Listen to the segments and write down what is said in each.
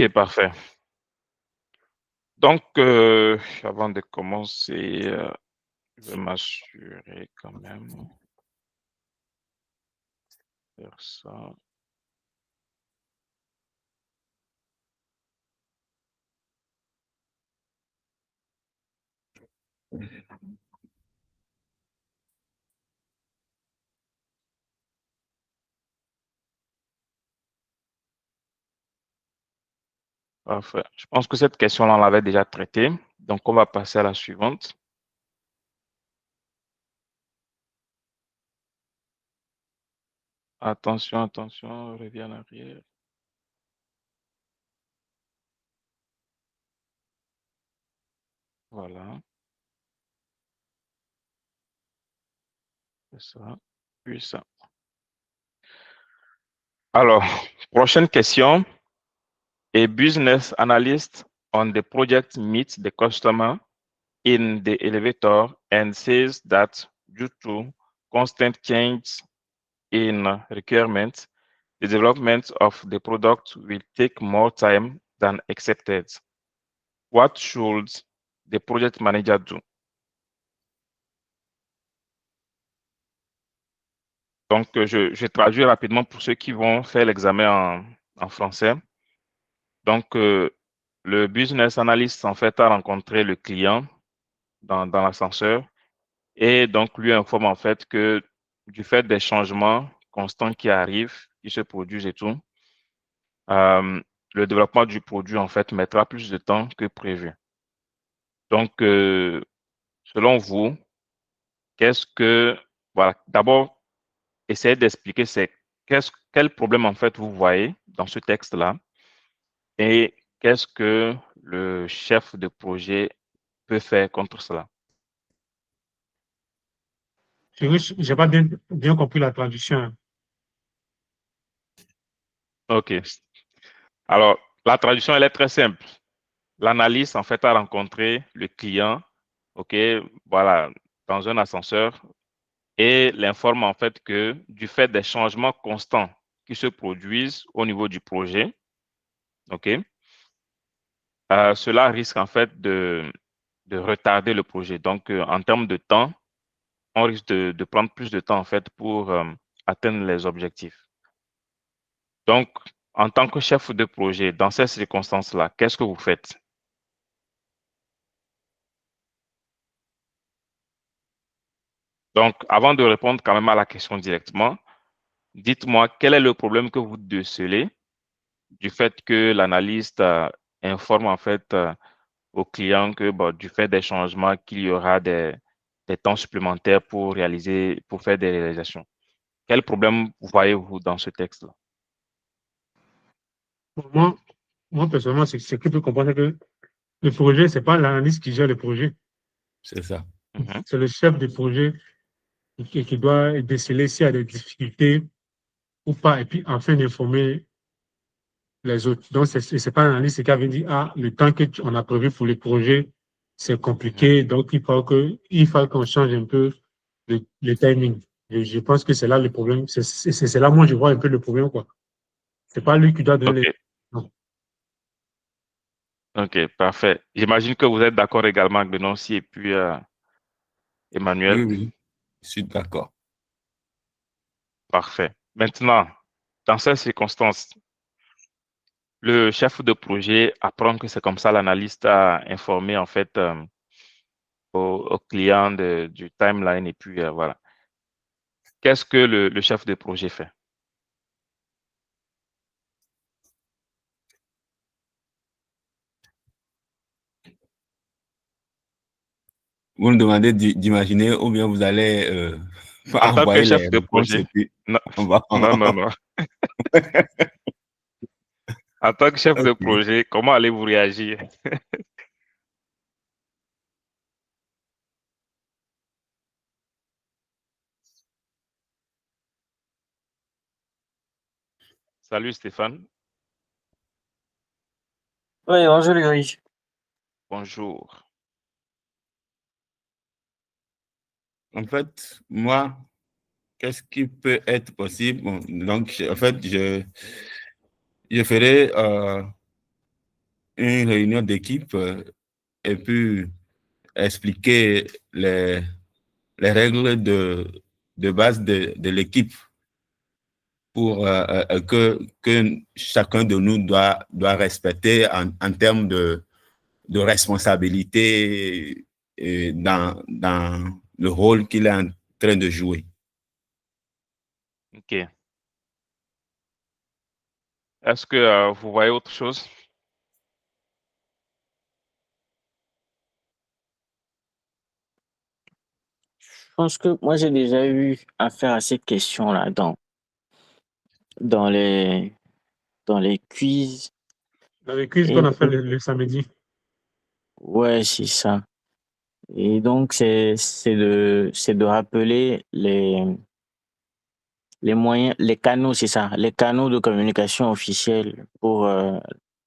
Ok, parfait. Donc, avant de commencer, je vais m'assurer quand même de faire ça. Parfait. Je pense que cette question-là, on l'avait déjà traitée. Donc, on va passer à la suivante. Attention, attention, reviens en arrière. Voilà. C'est ça. Puis ça. Alors, prochaine question. A business analyst on the project meets the customer in the elevator and says that due to constant change in requirements, the development of the product will take more time than expected. What should the project manager do? Donc, je traduis rapidement pour ceux qui vont faire l'examen en français. Donc, le business analyst, en fait, a rencontré le client dans l'ascenseur et donc lui informe en fait que du fait des changements constants qui arrivent, qui se produisent et tout, le développement du produit en fait mettra plus de temps que prévu. Donc, selon vous, voilà, d'abord, essayez d'expliquer quel problème en fait vous voyez dans ce texte-là et qu'est-ce que le chef de projet peut faire contre cela. Je n'ai pas bien compris la traduction. OK. Alors, la traduction, elle est très simple. L'analyste, en fait, a rencontré le client, OK, voilà, dans un ascenseur et l'informe en fait que du fait des changements constants qui se produisent au niveau du projet, OK, cela risque en fait de retarder le projet. Donc, en termes de temps, on risque de prendre plus de temps en fait pour atteindre les objectifs. Donc, en tant que chef de projet, dans ces circonstances-là, qu'est-ce que vous faites? Donc, avant de répondre quand même à la question directement, dites-moi quel est le problème que vous décelez du fait que l'analyste informe en fait au client que du fait des changements, qu'il y aura des temps supplémentaires pour faire des réalisations. Quel problème voyez-vous dans ce texte-là? Moi, personnellement, ce que je peux comprendre, c'est que le projet, ce n'est pas l'analyste qui gère le projet. C'est ça. C'est le chef de projet qui doit déceler s'il y a des difficultés ou pas, et puis enfin d'informer les autres. Donc, ce n'est pas l'analyste qui avait dit, ah, le temps qu'on a prévu pour le projet, c'est compliqué, donc il faut qu'on change un peu le timing. Et je pense que c'est là le problème. C'est là, moi, je vois un peu le problème, quoi. C'est pas lui qui doit donner OK. non. OK, parfait. J'imagine que vous êtes d'accord également avec Benonci et puis Emmanuel. Oui, je suis d'accord. Parfait. Maintenant, dans ces circonstances, le chef de projet apprend que c'est comme ça, l'analyste a informé en fait au client du timeline et puis voilà. Qu'est-ce que le chef de projet fait? Vous me demandez d'imaginer ou bien vous allez En tant que envoyer chef les de réponses projet, et puis non, on va. non, non, non. En tant que chef de Ok. projet, comment allez-vous réagir? Salut Stéphane. Oui, bonjour Grégory. Bonjour. En fait, moi, qu'est-ce qui peut être possible? Bon, donc, en fait, je ferai une réunion d'équipe et puis expliquer les règles de base de l'équipe pour que chacun de nous doit respecter en termes de responsabilité dans le rôle qu'il est en train de jouer. OK. Est-ce que vous voyez autre chose? Je pense que moi, j'ai déjà eu affaire à cette question-là dans les, dans les quiz. Dans les quiz Et qu'on a fait le samedi. ouais, c'est ça. Et donc, c'est de rappeler les moyens, les canaux, c'est ça, les canaux de communication officiels pour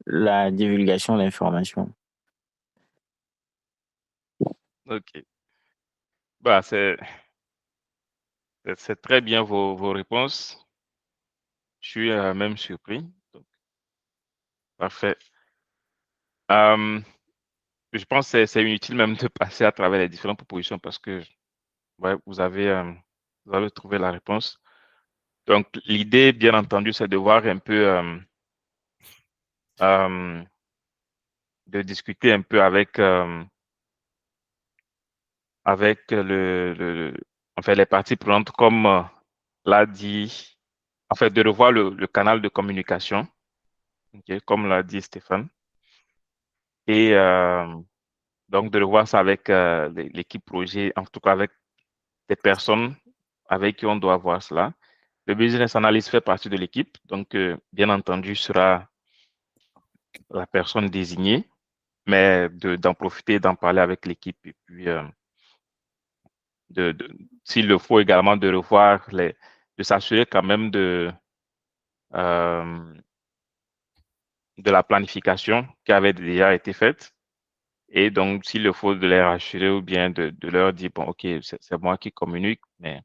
la divulgation d'informations. OK. Bah, c'est très bien vos réponses. Je suis même surpris. Donc, parfait. Je pense que c'est inutile même de passer à travers les différentes propositions parce que ouais, vous avez trouvé la réponse. Donc, l'idée, bien entendu, c'est de voir un peu, de discuter un peu avec enfin, les parties prenantes, comme l'a dit, en fait, de revoir le canal de communication, ok, comme l'a dit Stéphane, et donc de revoir ça avec l'équipe projet, en tout cas avec des personnes avec qui on doit voir cela. Le business analyst fait partie de l'équipe, donc bien entendu sera la personne désignée, mais d'en profiter, d'en parler avec l'équipe et puis s'il le faut également de revoir de s'assurer quand même euh, de la planification qui avait déjà été faite. Et donc, s'il le faut de les rassurer ou bien de leur dire, bon, OK, c'est moi qui communique, mais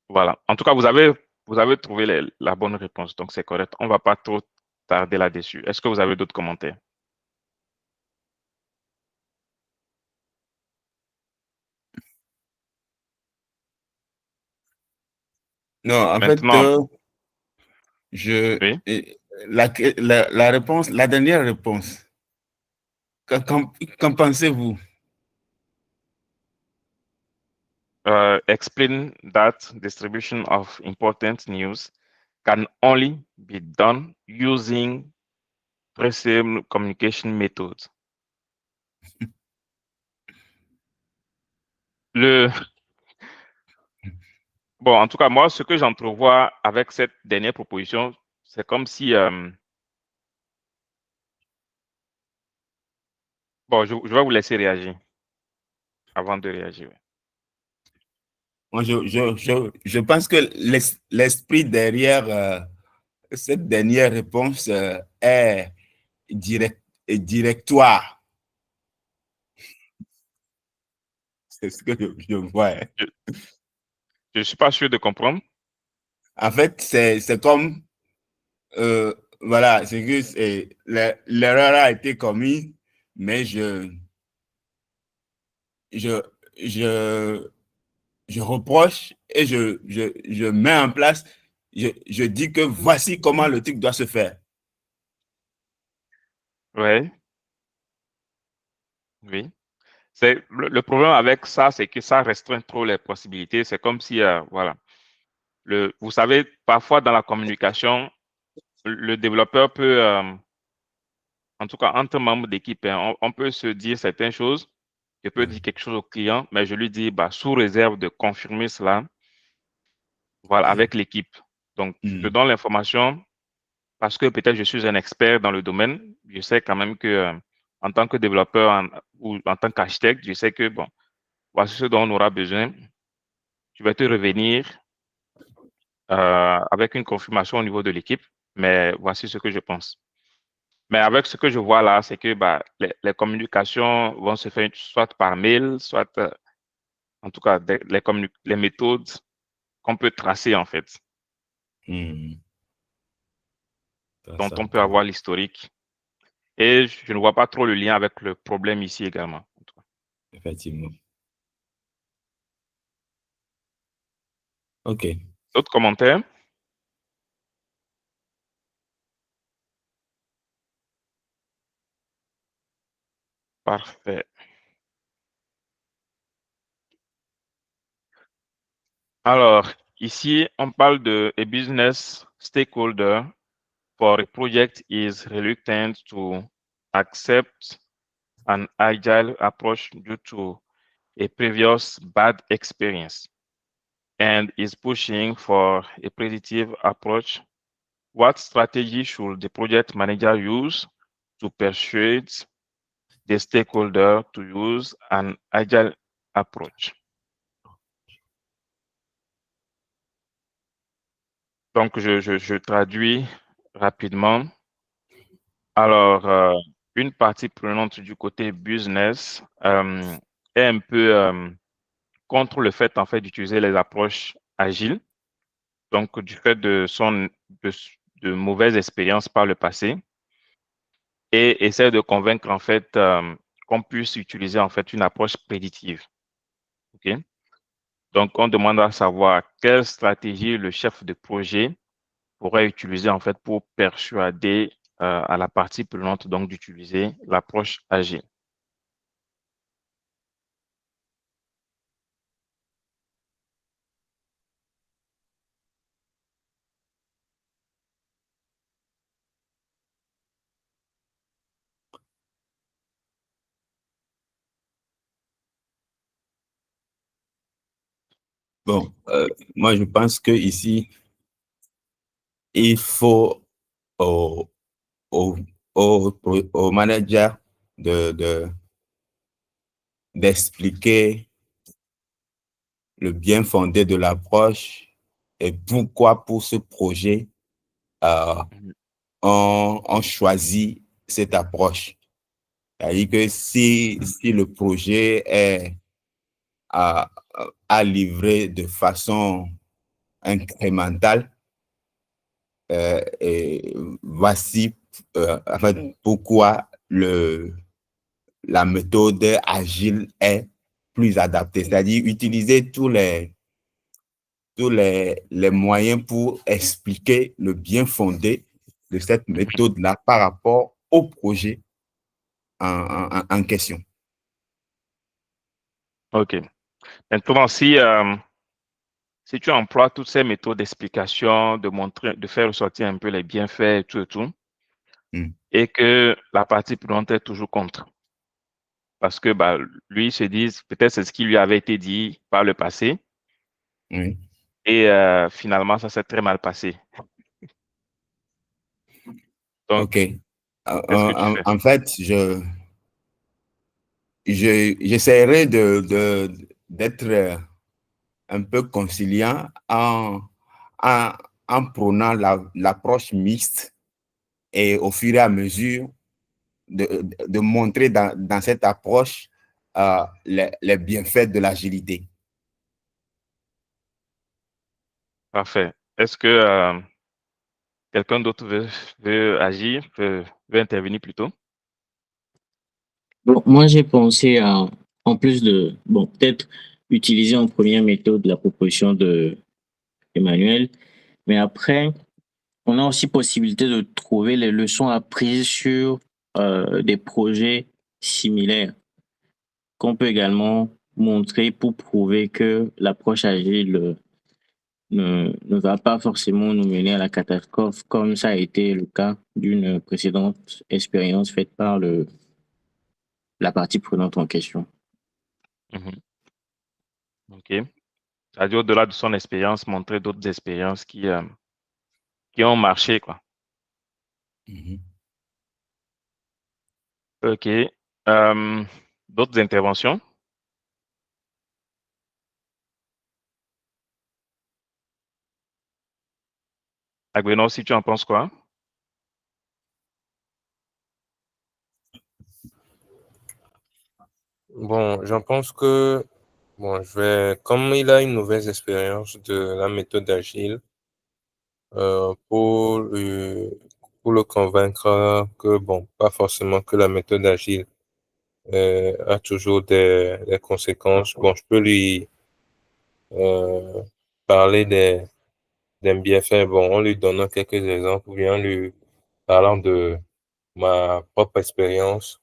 voilà. En tout cas, vous avez trouvé la bonne réponse, donc c'est correct. On ne va pas trop tarder là-dessus. Est-ce que vous avez d'autres commentaires? Non, en fait, Maintenant, oui, la réponse, la dernière réponse, qu'en pensez-vous? explain that distribution of important news can only be done using pre-sale communication methods. Bon, en tout cas, moi, ce que j'entrevois avec cette dernière proposition, c'est comme si, bon, je vais vous laisser réagir avant de réagir. Oui. Moi, je pense que l'esprit derrière cette dernière réponse est directoire. C'est ce que je vois. Hein. Je ne suis pas sûr de comprendre. En fait, c'est comme, voilà, c'est que l'erreur a été commise, mais je, je, je reproche et je mets en place, je dis que voici comment le truc doit se faire. Oui, oui. Le problème avec ça, c'est que ça restreint trop les possibilités. C'est comme si, voilà, vous savez, parfois dans la communication, le développeur peut, en tout cas entre membres d'équipe, hein, on peut se dire certaines choses. Je peux dire quelque chose au client, mais je lui dis, bah, sous réserve de confirmer cela, voilà, avec l'équipe. Donc, je te donne l'information parce que peut-être je suis un expert dans le domaine. Je sais quand même que, en tant que développeur ou en tant qu'architecte, je sais que, bon, voici ce dont on aura besoin. Je vais te revenir avec une confirmation au niveau de l'équipe, mais voici ce que je pense. Mais avec ce que je vois là, c'est que bah, les communications vont se faire soit par mail, soit, en tout cas, les méthodes qu'on peut tracer, en fait, dont on peut avoir l'historique. Et je ne vois pas trop le lien avec le problème ici également. Effectivement. OK. D'autres commentaires? Parfait. Alors, ici, on parle de a business stakeholder for a project is reluctant to accept an agile approach due to a previous bad experience and is pushing for a positive approach. What strategy should the project manager use to persuade the stakeholder to use an agile approach? Donc, je traduis rapidement. Alors, une partie prenante du côté business est un peu contre le fait en fait d'utiliser les approches agiles, donc du fait de mauvaises expériences par le passé, et essaie de convaincre en fait qu'on puisse utiliser en fait une approche prédictive. Ok? Donc, on demande à savoir quelle stratégie le chef de projet pourrait utiliser en fait pour persuader à la partie prenante donc d'utiliser l'approche agile. Bon, moi, je pense que ici, il faut au, au, au manager d'expliquer le bien fondé de l'approche et pourquoi pour ce projet, Mhm. on choisit cette approche. C'est-à-dire que si le projet est à, à livrer de façon incrémentale, et voici en fait, pourquoi la méthode agile est plus adaptée. C'est-à-dire utiliser tous les moyens pour expliquer le bien fondé de cette méthode-là par rapport au projet en question. OK. Maintenant, si tu emploies toutes ces méthodes d'explication, de montrer, de faire ressortir un peu les bienfaits et tout, Mm. et que la partie prenante est toujours contre, parce que bah, lui se dit, peut-être c'est ce qui lui avait été dit par le passé, Oui. et finalement, ça s'est très mal passé. Donc, OK. qu'est-ce que tu fais? En fait, j'essaierai d'être un peu conciliant en, en prônant l'approche mixte et au fur et à mesure de montrer dans cette approche les bienfaits de l'agilité. Parfait. Est-ce que quelqu'un d'autre veut agir, veut intervenir plutôt? Bon, moi, j'ai pensé à, en plus de, bon, peut-être utiliser en première méthode la proposition de Emmanuel, mais après, on a aussi possibilité de trouver les leçons apprises sur des projets similaires qu'on peut également montrer pour prouver que l'approche agile ne va pas forcément nous mener à la catastrophe, comme ça a été le cas d'une précédente expérience faite par la partie prenante en question. Mhm. OK. C'est-à-dire, au-delà de son expérience, montrer d'autres expériences qui ont marché, quoi. Mhm. OK. D'autres interventions? Agbenon, si tu en penses quoi? Bon, j'en pense que, bon, comme il a une mauvaise expérience de la méthode agile, pour lui pour le convaincre que, bon, pas forcément que la méthode agile a toujours des conséquences. Bon, je peux lui parler des bienfaits, bon, en lui donnant quelques exemples ou bien en lui parlant de ma propre expérience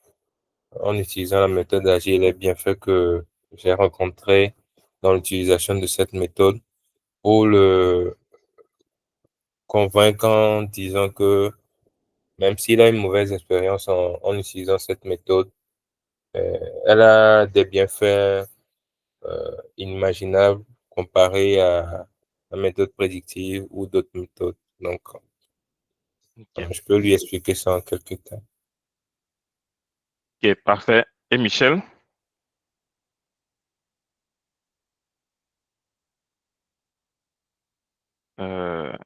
en utilisant la méthode agile, les bienfaits que j'ai rencontrés dans l'utilisation de cette méthode pour le convaincre en disant que même s'il a une mauvaise expérience en utilisant cette méthode, elle a des bienfaits inimaginables comparés à la méthode prédictive ou d'autres méthodes. Donc, Ok, je peux lui expliquer ça en quelques temps. ok, parfait. Et Michel?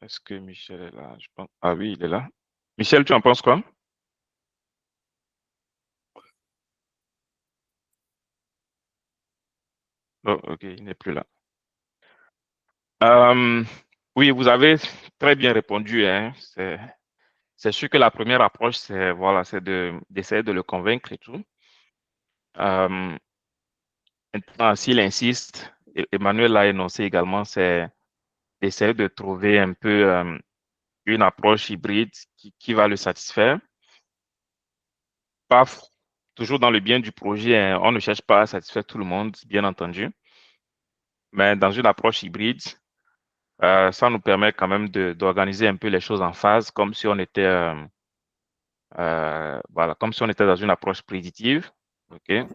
Est-ce que Michel est là? Je pense... Ah oui, il est là. Michel, tu en penses quoi? Oh, ok, il n'est plus là. Oui, vous avez très bien répondu, hein. C'est sûr que la première approche, c'est voilà, c'est d'essayer de le convaincre et tout. Euh, Maintenant, s'il insiste, Emmanuel l'a énoncé également, c'est d'essayer de trouver un peu une approche hybride qui va le satisfaire. Pas toujours dans le bien du projet, hein. On ne cherche pas à satisfaire tout le monde, bien entendu, mais dans une approche hybride, ça nous permet quand même d'organiser un peu les choses en phase, comme si on était, voilà, comme si on était dans une approche préditive, ok?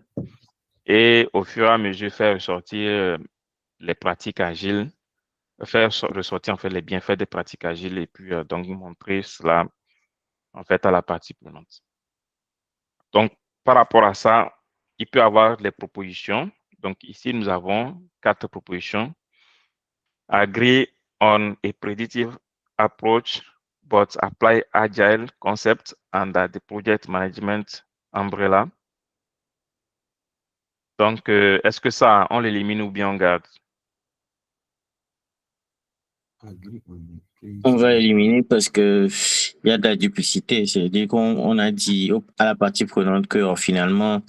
Et au fur et à mesure, faire ressortir les pratiques agiles, ressortir en fait les bienfaits des pratiques agiles et puis donc montrer cela en fait à la partie prenante. Donc, par rapport à ça, il peut y avoir les propositions. Donc, ici, nous avons 4 propositions. Agree on a predictive approach, but apply agile concept under the project management umbrella. Donc, est-ce que ça, on l'élimine ou bien on garde? On va éliminer parce que il y a de la duplicité. C'est-à-dire qu'on a dit à la partie prenante que finalement,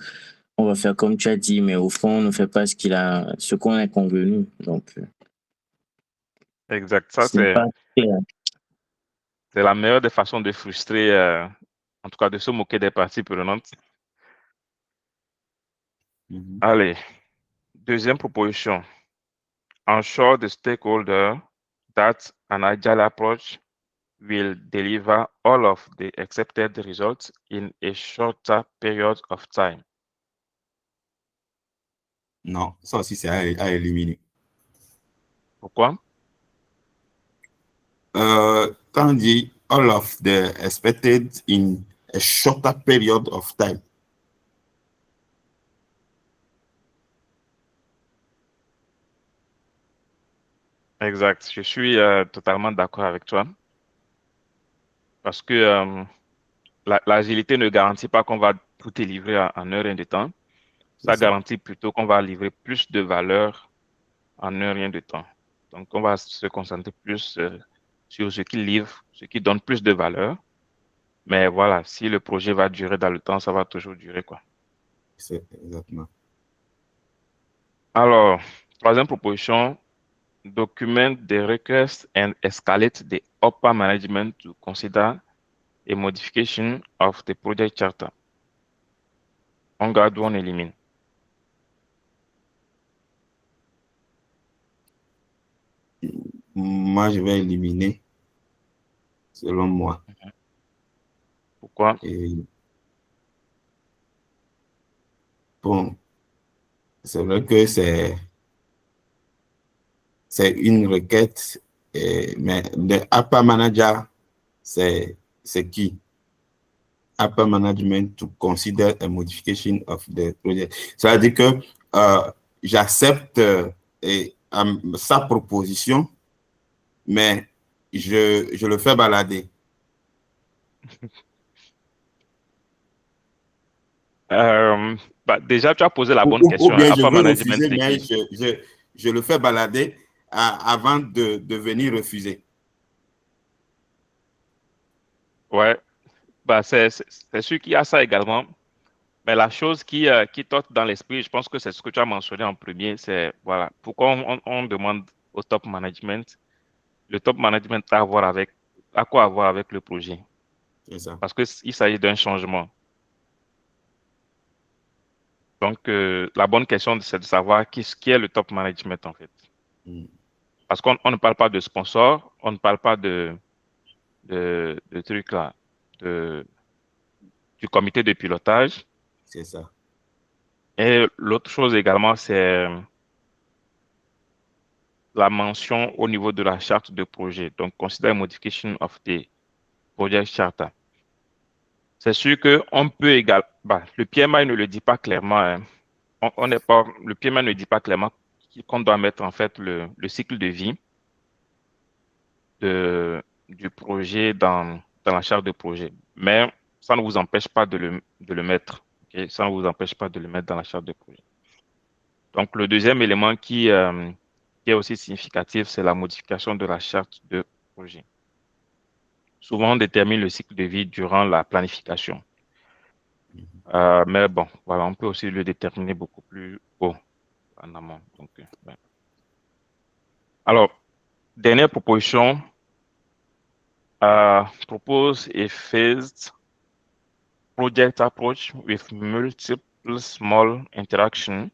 on va faire comme tu as dit, mais au fond, on ne fait pas ce qu'on a convenu. Donc, Exact. Ça, ce n'est pas clair. c'est la meilleure des façons de frustrer, en tout cas de se moquer des parties prenantes. Allez, deuxième proposition. Ensure the stakeholder that an agile approach will deliver all of the accepted results in a shorter period of time. Non, ça aussi, c'est à éliminer. Pourquoi? Quand on dit all of the expected in a shorter period of time, Exact. Je suis totalement d'accord avec toi. Parce que l'agilité ne garantit pas qu'on va tout délivrer en heure et de temps. Ça garantit plutôt qu'on va livrer plus de valeur en heure et de temps. Donc, on va se concentrer plus sur ce qui livre, ce qui donne plus de valeur. Mais voilà, si le projet va durer dans le temps, ça va toujours durer, quoi. c'est exactement. Alors, troisième proposition, document the request and escalate the upper management to consider a modification of the project charter. On garde ou on élimine? Moi, je vais éliminer, selon moi. Pourquoi? Et bon, c'est vrai que c'est une requête, mais le upper manager, c'est qui? Upper management to consider a modification of the project. Ça veut dire que j'accepte sa proposition, mais je le fais balader. Déjà, tu as posé la bonne Ou question. bien je Upper veux management, refuser, c'est mais qui? je le fais balader avant de venir refuser. Ouais, bah, c'est sûr qu'il y a ça également. Mais la chose qui trotte dans l'esprit, je pense que c'est ce que tu as mentionné en premier, c'est voilà, pourquoi on demande au top management, le top management a quoi à voir avec le projet? C'est ça. Parce qu'il s'agit d'un changement. Donc, la bonne question, c'est de savoir qui est le top management en fait. Mm. Parce qu'on ne parle pas de sponsor, on ne parle pas de trucs là, du comité de pilotage. C'est ça. Et l'autre chose également, c'est la mention au niveau de la charte de projet. Donc, consider modification of the project charter. C'est sûr qu'on peut également, le PMI ne le dit pas clairement, hein. On n'est pas, le PMI ne dit pas clairement qu'on doit mettre en fait le cycle de vie du projet dans la charte de projet. Mais ça ne vous empêche pas de le mettre. Ok? Ça ne vous empêche pas de le mettre dans la charte de projet. Donc, le deuxième élément qui est aussi significatif, c'est la modification de la charte de projet. Souvent, on détermine le cycle de vie durant la planification. Mais bon, voilà, on peut aussi le déterminer beaucoup plus haut en amont. Donc, ouais. Alors, dernière proposition, propose a phased project approach with multiple small interactions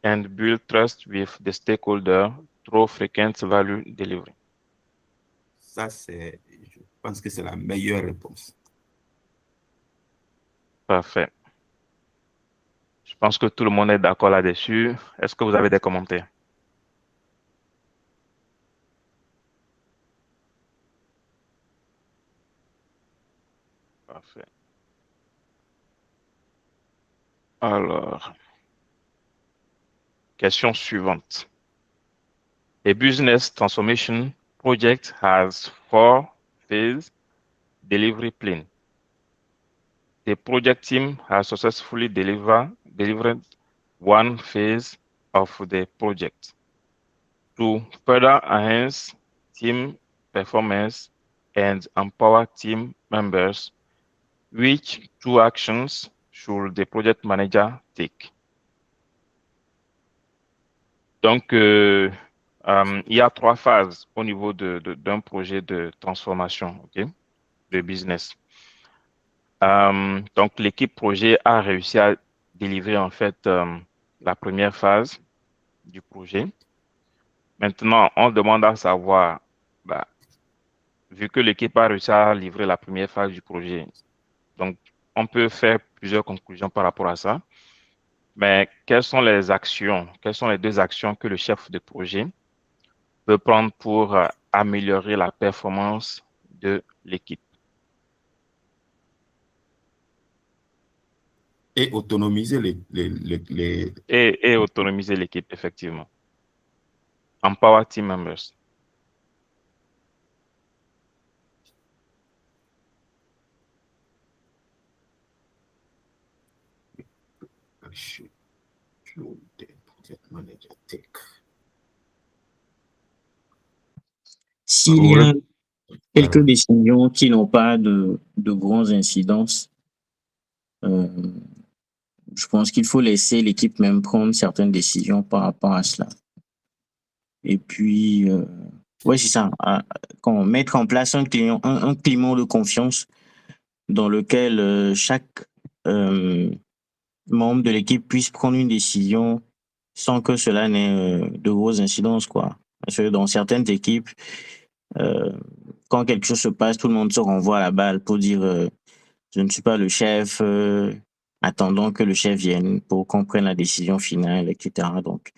and build trust with the stakeholder through frequent value delivery. Ça, je pense que c'est la meilleure réponse. Parfait. Je pense que tout le monde est d'accord là-dessus. Est-ce que vous avez des commentaires? Parfait. Alors, question suivante. A business transformation project has 4-phase delivery plan. The project team has successfully delivered one phase of the project. To further enhance team performance and empower team members, which 2 actions should the project manager take? Donc, il y a 3 phases au niveau d'un projet de transformation, ok, de business. Donc, l'équipe projet a réussi à délivrer en fait la première phase du projet. Maintenant, on demande à savoir, vu que l'équipe a réussi à livrer la première phase du projet, donc on peut faire plusieurs conclusions par rapport à ça. Mais quelles sont les 2 actions que le chef de projet peut prendre pour améliorer la performance de l'équipe? Et autonomiser Et autonomiser l'équipe, effectivement. Empower team members. S'il y a quelques décisions qui n'ont pas de grandes incidences, je pense qu'il faut laisser l'équipe même prendre certaines décisions par rapport à cela. Et puis, ouais, c'est ça. Mettre en place un climat de confiance dans lequel chaque membre de l'équipe puisse prendre une décision sans que cela n'ait de grosses incidences, quoi. Parce que dans certaines équipes, quand quelque chose se passe, tout le monde se renvoie à la balle pour dire je ne suis pas le chef, attendons que le chef vienne pour qu'on prenne la décision finale, etc. Donc,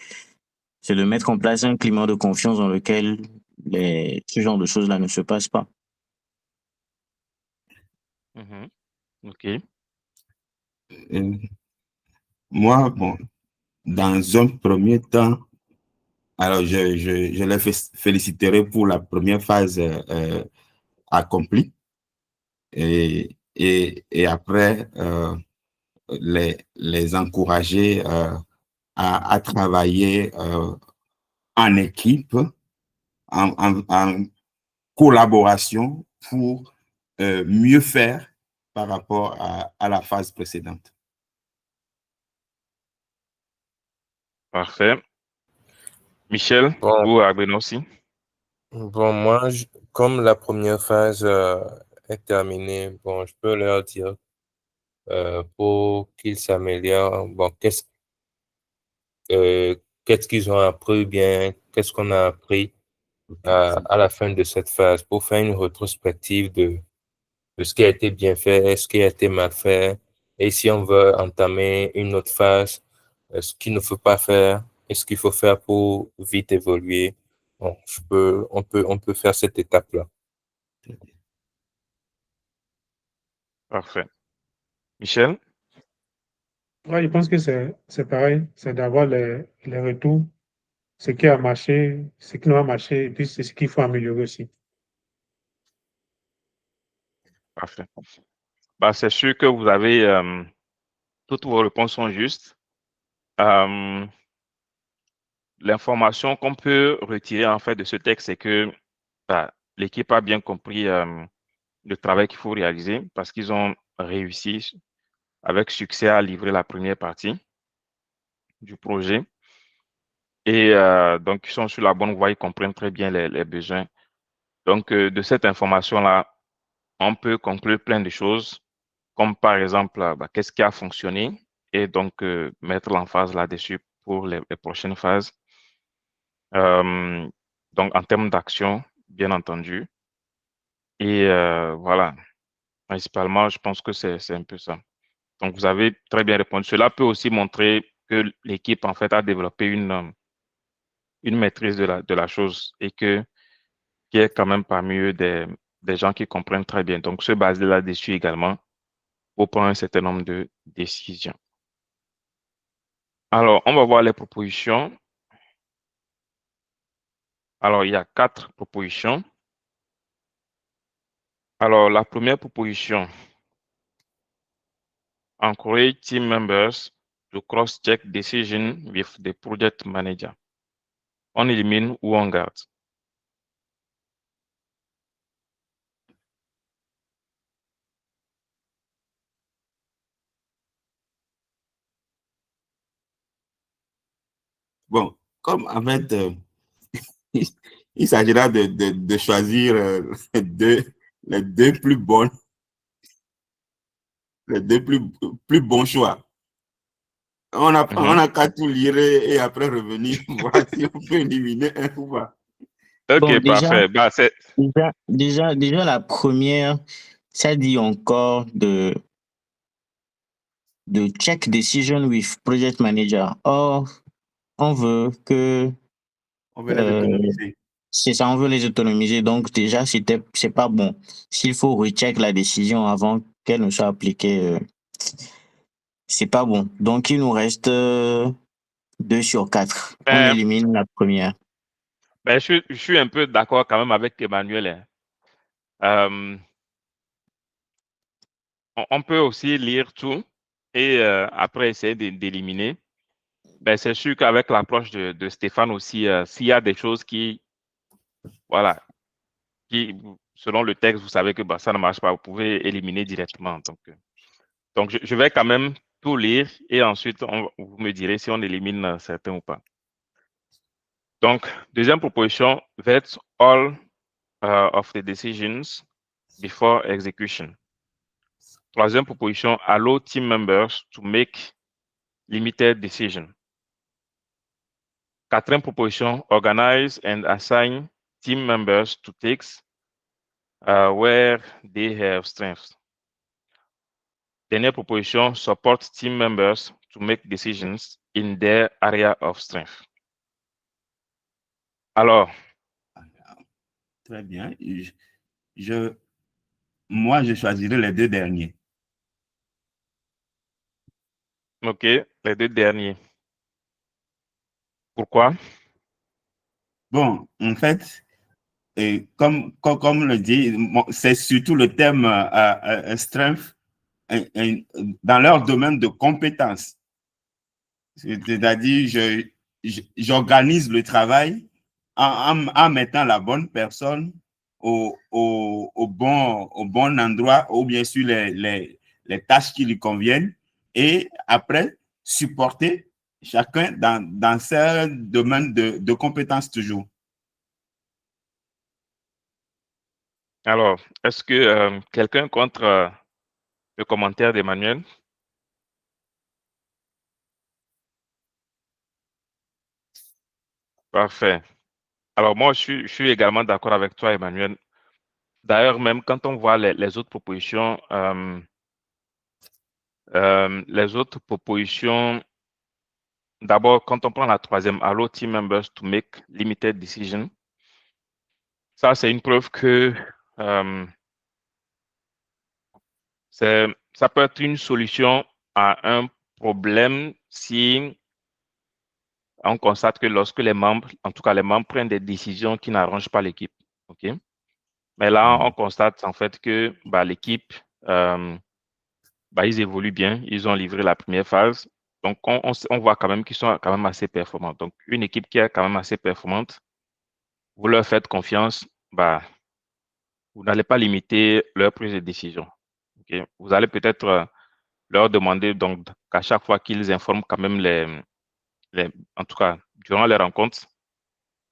c'est de mettre en place un climat de confiance dans lequel ce genre de choses-là ne se passent pas. OK. Moi, bon, dans un premier temps, alors je les féliciterai pour la première phase accomplie et après les encourager à travailler en équipe, en collaboration pour mieux faire par rapport à la phase précédente. Parfait. Michel Bon, ou Agbeno aussi? bon, moi, comme la première phase est terminée, bon, je peux leur dire pour qu'ils s'améliorent, bon, euh, qu'est-ce qu'ils ont appris bien, qu'est-ce qu'on a appris à la fin de cette phase pour faire une rétrospective de ce qui a été bien fait, ce qui a été mal fait, et si on veut entamer une autre phase, ce qu'il ne faut pas faire et ce qu'il faut faire pour vite évoluer. Bon, on peut faire cette étape-là. Parfait. Michel? Ouais, je pense que c'est pareil, c'est d'avoir les retours, ce qui a marché, ce qui n'a pas marché, et puis c'est ce qu'il faut améliorer aussi. Parfait. Bah, c'est sûr que vous avez toutes vos réponses sont justes. L'information qu'on peut retirer en fait de ce texte, c'est que bah, l'équipe a bien compris le travail qu'il faut réaliser parce qu'ils ont réussi avec succès à livrer la première partie du projet. Et donc, ils sont sur la bonne voie, ils comprennent très bien les besoins. Donc, de cette information-là, on peut conclure plein de choses, comme par exemple, bah, qu'est-ce qui a fonctionné, et donc mettre l'emphase là-dessus pour les prochaines phases. Donc, en termes d'action, bien entendu. Et voilà, principalement, je pense que c'est un peu ça. Donc, vous avez très bien répondu. Cela peut aussi montrer que l'équipe, en fait, a développé une maîtrise de la chose et que qu'il y ait quand même parmi eux des gens qui comprennent très bien. Donc, se baser là-dessus également pour prendre un certain nombre de décisions. Alors, on va voir les propositions. Alors, il y a 4 propositions. Alors, la première proposition, encourage team members to cross-check decision with the project manager. On élimine ou on garde? Bon, comme en fait, il s'agira de choisir les deux plus bonnes, les deux plus bons choix. On a qu'à tout lire et après revenir voir si on peut éliminer un ou pas. Ok, Bon, parfait. Bah, déjà, la première, ça dit encore de check decision with project manager. Or, on veut que, On veut les autonomiser. c'est ça, on veut les autonomiser. Donc, déjà, c'est pas bon. S'il faut recheck la décision avant qu'elle ne soit appliquée, c'est pas bon. Donc, il nous reste 2 sur 4. On ben, élimine la première. ben, je suis un peu d'accord quand même avec Emmanuel, hein. On peut aussi lire tout et après essayer d'éliminer. Ben, c'est sûr qu'avec l'approche de Stéphane aussi, s'il y a des choses voilà, qui, selon le texte, vous savez que bah, ça ne marche pas, vous pouvez éliminer directement. Donc je vais quand même tout lire et ensuite, vous me direz si on élimine certains ou pas. Donc, deuxième proposition, vet all of the decisions before execution. Troisième proposition, allow team members to make limited decisions. Quatrième proposition, organize and assign team members to takes where they have strengths. Dernière proposition, support team members to make decisions in their area of strength. Alors, Très bien. Moi, je choisirai les deux derniers. ok, les deux derniers. Pourquoi? Bon, en fait, comme le dit, c'est surtout le thème strength dans leur domaine de compétences. C'est-à-dire, j'organise le travail en mettant la bonne personne au bon endroit ou bien sur les tâches qui lui conviennent et après supporter chacun dans ce domaine de compétences toujours. Alors, est-ce que quelqu'un contre le commentaire d'Emmanuel? Parfait. Alors, moi, je suis également d'accord avec toi, Emmanuel. D'ailleurs, même quand on voit les autres propositions, d'abord, quand on prend la troisième, allow team members to make limited decisions, ça, c'est une preuve que ça peut être une solution à un problème si on constate que lorsque les membres, en tout cas les membres prennent des décisions qui n'arrangent pas l'équipe. OK? Mais là, on constate en fait que l'équipe, ils évoluent bien, ils ont livré la première phase. Donc, on voit quand même qu'ils sont quand même assez performants. Donc, une équipe qui est quand même assez performante, vous leur faites confiance, vous n'allez pas limiter leur prise de décision. Okay? Vous allez peut-être leur demander donc qu'à chaque fois qu'ils informent quand même en tout cas, durant les rencontres,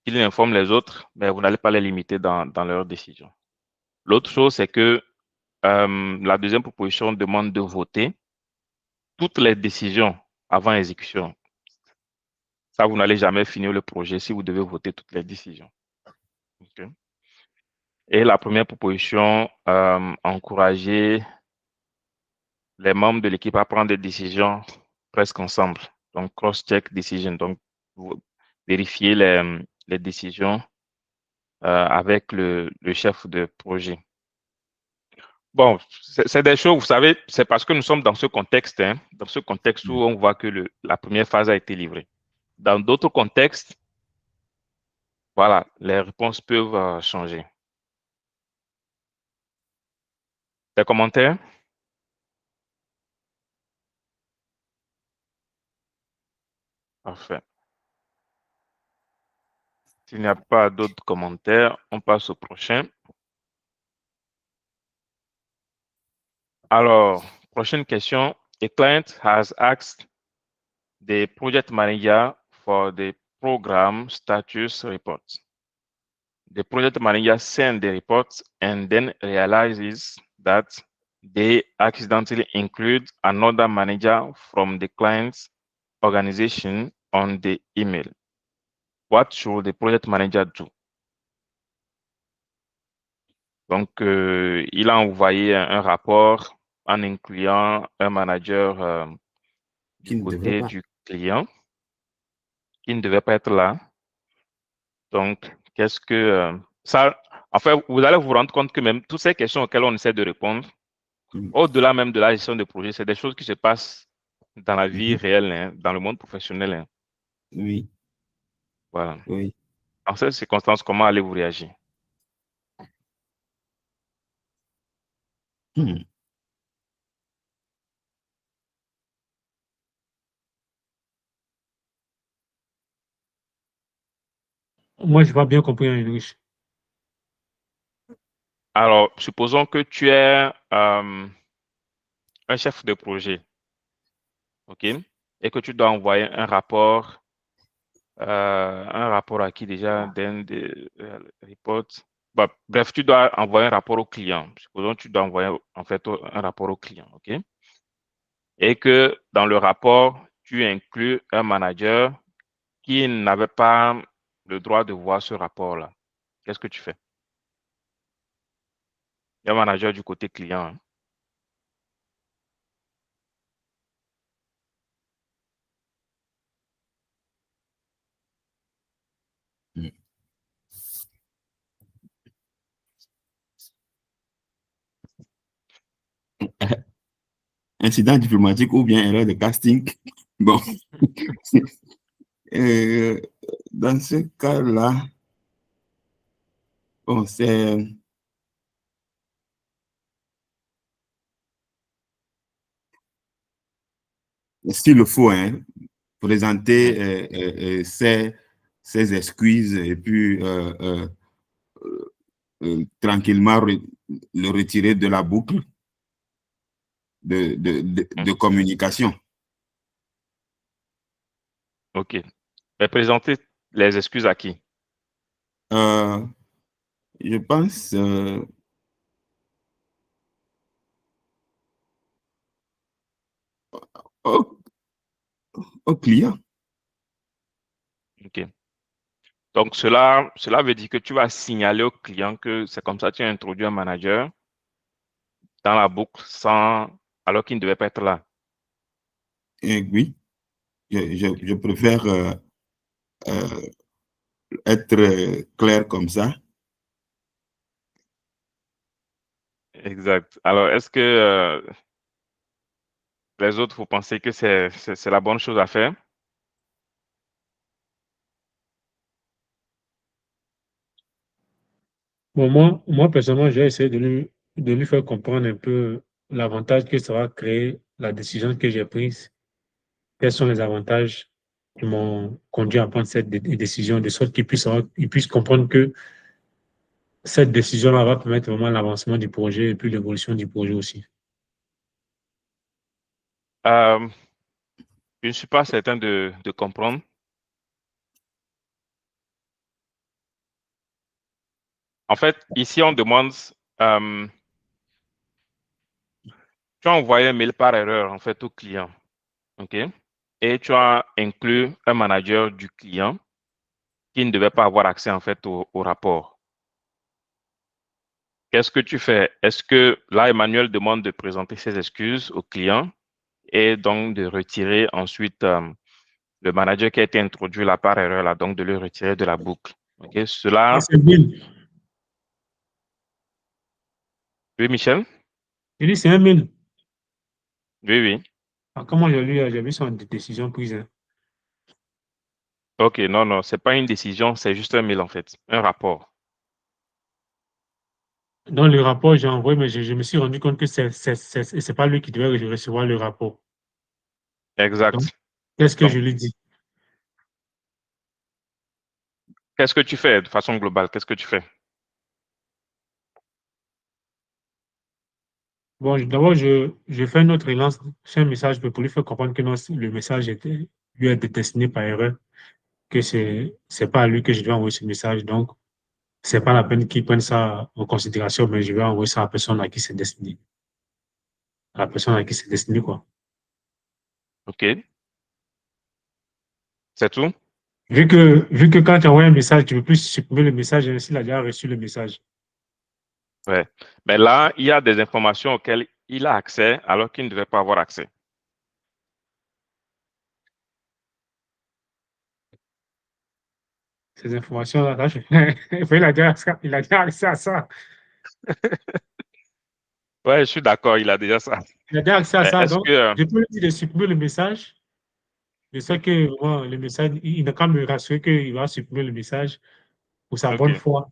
qu'ils informent les autres, mais vous n'allez pas les limiter dans leurs décisions. L'autre chose, c'est que la deuxième proposition demande de voter toutes les décisions avant exécution. Ça, vous n'allez jamais finir le projet si vous devez voter toutes les décisions. Okay. Et la première proposition, encourager les membres de l'équipe à prendre des décisions presque ensemble. Donc, cross-check decision. Donc, vérifier les décisions avec le chef de projet. Bon, c'est des choses, vous savez, c'est parce que nous sommes dans ce contexte, dans ce contexte où on voit que la première phase a été livrée. Dans d'autres contextes, voilà, les réponses peuvent changer. Des commentaires? Parfait. S'il n'y a pas d'autres commentaires, on passe au prochain. Alors, prochaine question. A client has asked the project manager for the program status report. The project manager sends the report and then realizes that they accidentally include another manager from the client's organization on the email. What should the project manager do? Donc, il a envoyé un rapport en incluant un manager du côté du client qui ne devait pas être là. Donc, qu'est-ce que ça... En fait, vous allez vous rendre compte que même toutes ces questions auxquelles on essaie de répondre, au-delà même de la gestion de projet, c'est des choses qui se passent dans la vie réelle, dans le monde professionnel. Oui. Voilà. Oui. En ces circonstances, comment allez-vous réagir? Moi, je n'ai pas bien compris, Ulrich. Alors, supposons que tu es un chef de projet, OK? Et que tu dois envoyer un rapport à qui déjà? Report. Bref, tu dois envoyer un rapport au client. Supposons que tu dois envoyer en fait un rapport au client, OK? Et que dans le rapport, tu inclus un manager qui n'avait pas le droit de voir ce rapport-là. Qu'est-ce que tu fais? Il y a un manager du côté client. Incident diplomatique ou bien erreur de casting. Bon. Dans ce cas-là, bon, c'est... S'il le faut, présenter ses excuses et puis tranquillement le retirer de la boucle de communication. OK. Et présenter les excuses à qui? Je pense au, au client. OK. Donc, cela veut dire que tu vas signaler au client que c'est comme ça que tu as introduit un manager dans la boucle alors qu'il ne devait pas être là. Et oui, je préfère être clair comme ça. Exact. Alors, est-ce que les autres, vous pensez que c'est la bonne chose à faire? Bon, moi, personnellement, j'ai essayé de lui faire comprendre un peu l'avantage que ça va créer, la décision que j'ai prise. Quels sont les avantages qui m'ont conduit à prendre cette décision, de sorte qu'il puisse comprendre que cette décision-là va permettre vraiment l'avancement du projet et puis l'évolution du projet aussi. Euh, je ne suis pas certain de comprendre. En fait, ici, on demande, tu as envoyé un mail par erreur, en fait, au client. OK? Et tu as inclus un manager du client qui ne devait pas avoir accès, en fait, au rapport. Qu'est-ce que tu fais? Est-ce que là, Emmanuel demande de présenter ses excuses au client et donc de retirer ensuite le manager qui a été introduit là par erreur, là, donc de le retirer de la boucle. OK? Ah, Cela, c'est mail. oui, Michel? Il dit c'est un mail. Oui, oui. Ah, comment j'ai vu son décision prise, hein. OK, non, non, c'est pas une décision, c'est juste un mail, en fait, un rapport. Dans le rapport, j'ai envoyé, mais je me suis rendu compte que c'est pas lui qui devait recevoir le rapport. Donc, Exact. qu'est-ce que Donc, je lui dis? qu'est-ce que tu fais de façon globale? Qu'est-ce que tu fais? Bon, d'abord, je fais une autre relance sur un message pour lui faire comprendre que non, le message lui a été destiné par erreur, que c'est pas à lui que je dois envoyer ce message. Donc, c'est pas la peine qu'il prenne ça en considération, mais je vais envoyer ça à la personne à qui c'est destiné. À la personne à qui c'est destiné, quoi. OK, c'est tout? Vu que quand tu envoies un message, tu ne peux plus supprimer le message, hein, s'il a déjà reçu le message. Ouais. Mais là, il y a des informations auxquelles il a accès alors qu'il ne devait pas avoir accès. Ces informations-là, il a déjà accès à ça. Ouais, je suis d'accord, il a déjà ça. Il a déjà accès à Mais ça. est-ce Donc, que, je peux lui dire de supprimer le message. Je sais que vraiment, le message, il n'a qu'à me rassurer qu'il va supprimer le message pour sa bonne OK, foi,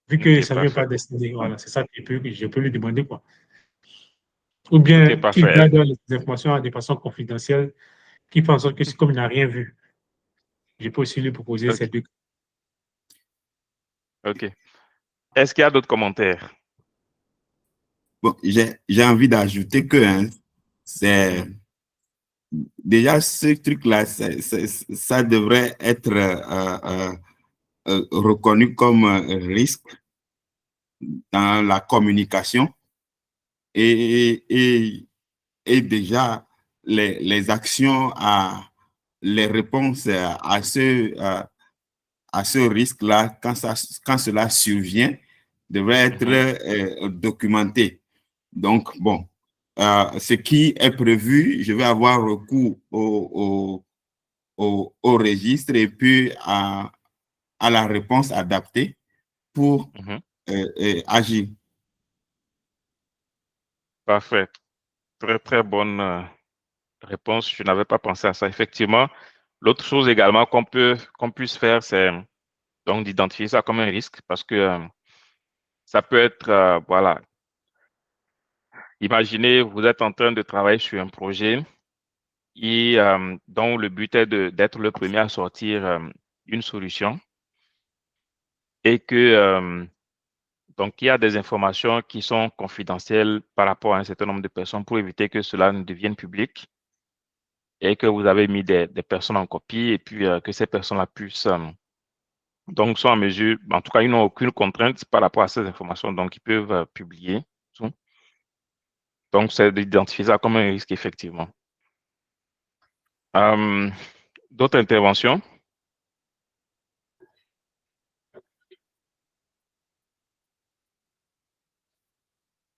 vu que OK, ça ne lui est pas parfait. destiné. Voilà, c'est ça que je peux lui demander, quoi. Ou OK, bien qu'il parfait. garde les informations de façon confidentielle, qu'il fait en sorte que c'est comme il n'a rien vu. Je peux aussi lui proposer ces OK, deux. OK. Est-ce qu'il y a d'autres commentaires? Bon, j'ai envie d'ajouter que hein, c'est déjà ce truc-là, ça devrait être reconnu comme un risque dans la communication et, et déjà les actions, les réponses à ce risque-là, quand cela survient, devraient être documentées. Donc, bon, ce qui est prévu, je vais avoir recours au registre et puis à la réponse adaptée pour Mhm. agir. Parfait. Très, très bonne réponse. Je n'avais pas pensé à ça. Effectivement, l'autre chose également qu'on puisse faire, c'est donc d'identifier ça comme un risque parce que ça peut être, voilà, imaginez, vous êtes en train de travailler sur un projet et dont le but est d'être le premier à sortir une solution. et que donc il y a des informations qui sont confidentielles par rapport à un certain nombre de personnes pour éviter que cela ne devienne public et que vous avez mis des personnes en copie et puis que ces personnes-là puissent donc sont en mesure, en tout cas ils n'ont aucune contrainte par rapport à ces informations, donc ils peuvent publier tout. Donc c'est d'identifier ça comme un risque effectivement. D'autres interventions?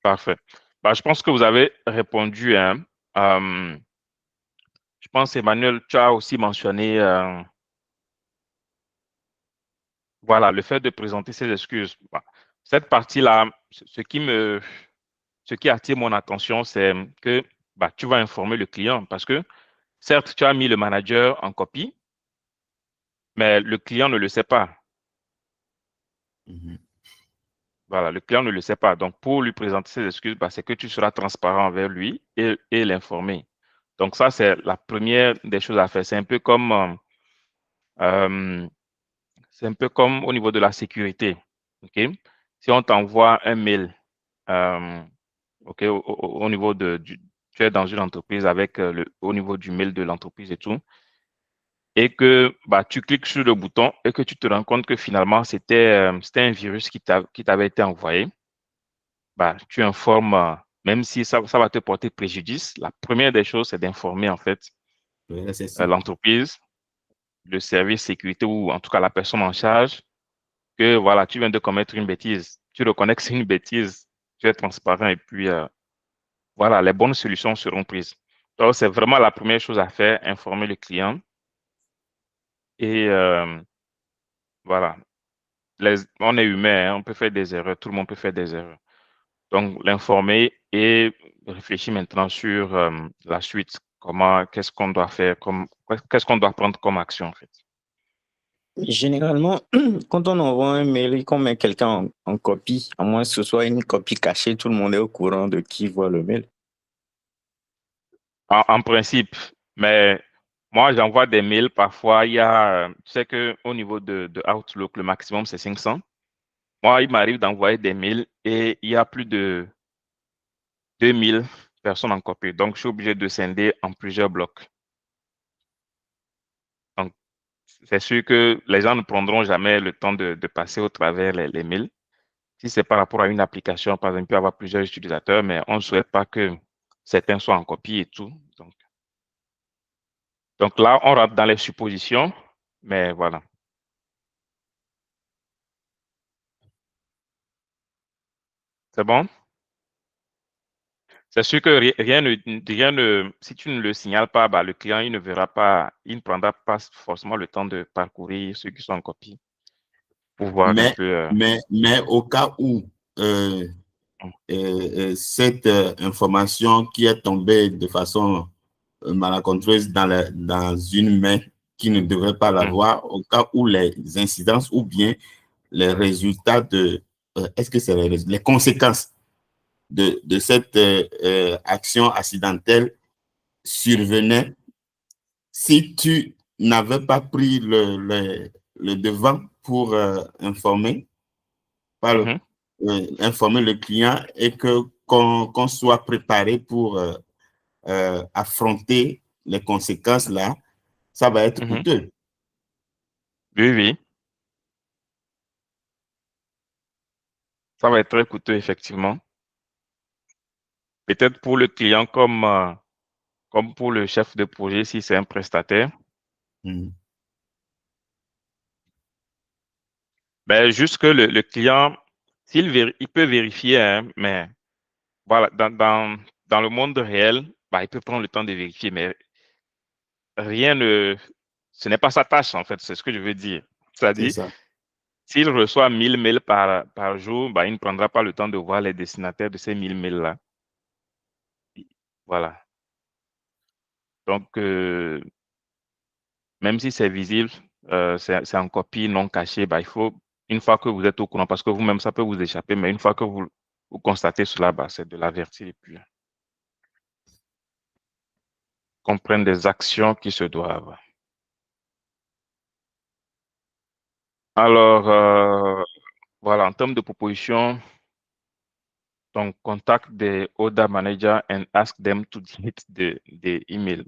Parfait. Bah, je pense que vous avez répondu, hein. Je pense, Emmanuel, tu as aussi mentionné voilà, le fait de présenter ses excuses. Bah, cette partie-là, ce qui attire mon attention, c'est que bah, tu vas informer le client parce que certes, tu as mis le manager en copie, mais le client ne le sait pas. Mhm. Voilà, le client ne le sait pas. Donc, pour lui présenter ses excuses, bah, c'est que tu seras transparent envers lui et l'informer. Donc, ça, c'est la première des choses à faire. Euh, c'est un peu comme au niveau de la sécurité. OK? Si on t'envoie un mail, OK, au niveau tu es dans une entreprise avec au niveau du mail de l'entreprise et tout, et que bah, tu cliques sur le bouton et que tu te rends compte que finalement, c'était un virus qui t'avait été envoyé, bah, tu informes, même si ça va te porter préjudice, la première des choses, c'est d'informer en fait Ouais, c'est ça. l'entreprise, le service sécurité ou en tout cas la personne en charge que voilà, tu viens de commettre une bêtise. Tu reconnais que c'est une bêtise, tu es transparent et puis voilà, les bonnes solutions seront prises. Donc, c'est vraiment la première chose à faire, informer le client et voilà. On est humain, hein, on peut faire des erreurs, tout le monde peut faire des erreurs. Donc, l'informer et réfléchir maintenant sur la suite. Qu'est-ce qu'on doit faire, qu'est-ce qu'on doit prendre comme action en fait. Généralement, quand on envoie un mail et qu'on met quelqu'un en copie, à moins que ce soit une copie cachée, tout le monde est au courant de qui voit le mail. En principe, mais moi, j'envoie des mails. Parfois, il y a, tu sais qu'au niveau de Outlook, le maximum, c'est 500. Moi, il m'arrive d'envoyer des mails et il y a plus de 2000 personnes en copie. Donc, je suis obligé de scinder en plusieurs blocs. Donc, c'est sûr que les gens ne prendront jamais le temps de passer au travers les mails. Si c'est par rapport à une application, par exemple, il peut y avoir plusieurs utilisateurs, mais on ne souhaite pas que certains soient en copie et tout. Donc là, on rentre dans les suppositions, mais voilà. C'est bon? C'est sûr que rien ne, si tu ne le signales pas, bah, le client, il ne verra pas, il ne prendra pas forcément le temps de parcourir ceux qui sont en copie pour voir un Mais, peu. mais au cas où cette information qui est tombée de façon malencontreuse dans une main qui ne devrait pas Mhm, l'avoir, au cas où les incidences ou bien les résultats est-ce que c'est les conséquences de cette action accidentelle survenaient si tu n'avais pas pris le devant pour pas mhm, informer le client et qu'on soit préparé pour affronter les conséquences là, ça va être mhm. coûteux. Oui, oui, ça va être très coûteux, effectivement. Peut-être pour le client comme pour le chef de projet, si c'est un prestataire. Mm. Ben, juste que le client, il peut vérifier, hein, mais voilà, dans le monde réel, bah, il peut prendre le temps de vérifier, mais rien ne, ce n'est pas sa tâche, en fait, c'est ce que je veux dire. C'est C'est-à-dire, ça. s'il reçoit 1000 mails par jour, bah, il ne prendra pas le temps de voir les destinataires de ces 1000 mails-là. Voilà. Donc, même si c'est visible, c'est en copie non cachée, bah, il faut, une fois que vous êtes au courant, parce que vous-même, ça peut vous échapper, mais une fois que vous constatez cela, bah, c'est de l'avertir et puis qu'on prenne des actions qui se doivent. Alors, voilà, en termes de proposition, donc contact the order manager and ask them to delete the email.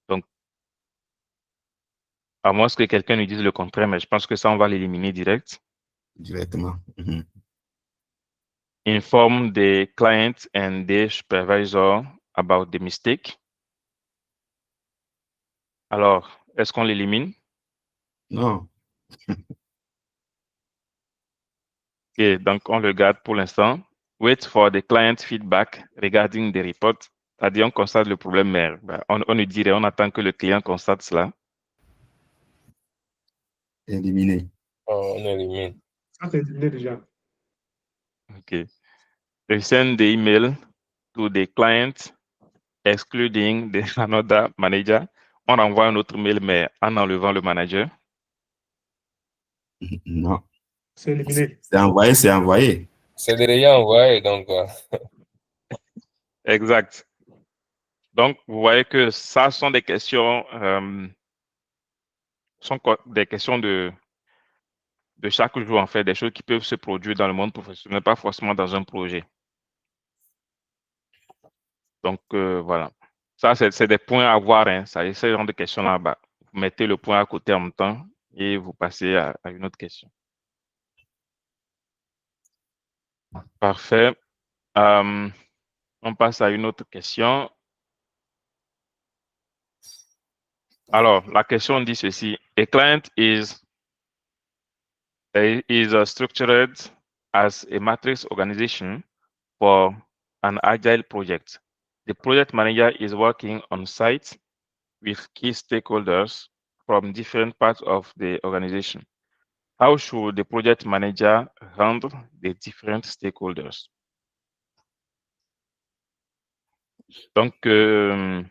Donc, à moins que quelqu'un nous dise le contraire, mais je pense que ça, on va l'éliminer direct. Directement. Mhm. Inform the client and the supervisor about the mistake. Alors, est-ce qu'on l'élimine? Non. Ok, donc on le garde pour l'instant. Wait for the client feedback regarding the report. C'est-à-dire, on constate le problème, mais on ne dirait, on attend que le client constate cela. Éliminé. On élimine. Ça, c'est éliminé déjà. Ok. Resend the email to the client, excluding the another manager. On envoie un autre mail, mais en enlevant le manager. Non. C'est éliminé. C'est envoyé, c'est envoyé. C'est déjà envoyé, donc Exact. Donc, vous voyez que ça sont des questions, des questions de chaque jour, en fait, des choses qui peuvent se produire dans le monde professionnel, pas forcément dans un projet. Donc, voilà. Ça, c'est des points à voir. Hein. Ça, ce genre de questions-là, vous mettez le point à côté en même temps et vous passez à une autre question. Parfait. On passe à une autre question. Alors, la question dit ceci. A client is structured as a matrix organization for an agile project. The project manager is working on site with key stakeholders from different parts of the organization. How should the project manager handle the different stakeholders? Donc, le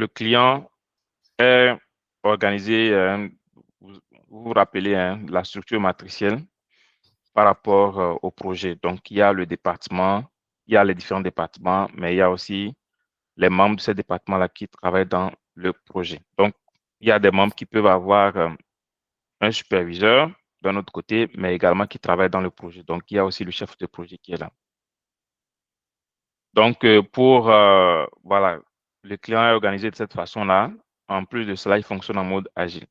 client est organisé, vous vous rappelez, hein, la structure matricielle par rapport au projet. Donc, il y a le département, il y a les différents départements, mais il y a aussi les membres de ces départements-là qui travaillent dans le projet. Donc, il y a des membres qui peuvent avoir un superviseur d'un autre côté, mais également qui travaillent dans le projet. Donc, il y a aussi le chef de projet qui est là. Donc, voilà, le client est organisé de cette façon-là. En plus de cela, il fonctionne en mode agile.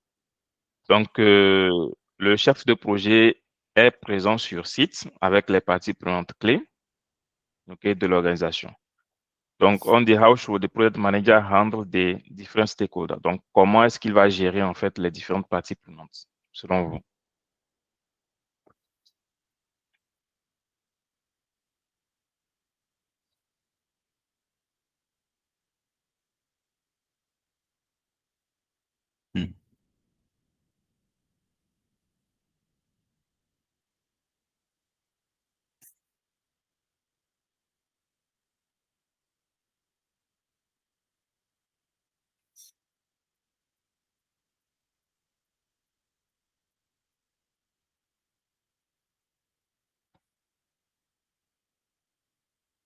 Donc, le chef de projet est présent sur site avec les parties prenantes clés, okay, de l'organisation. Donc, on dit how should the project manager handle the different stakeholders. Donc, comment est-ce qu'il va gérer en fait les différentes parties prenantes, selon vous? Hmm.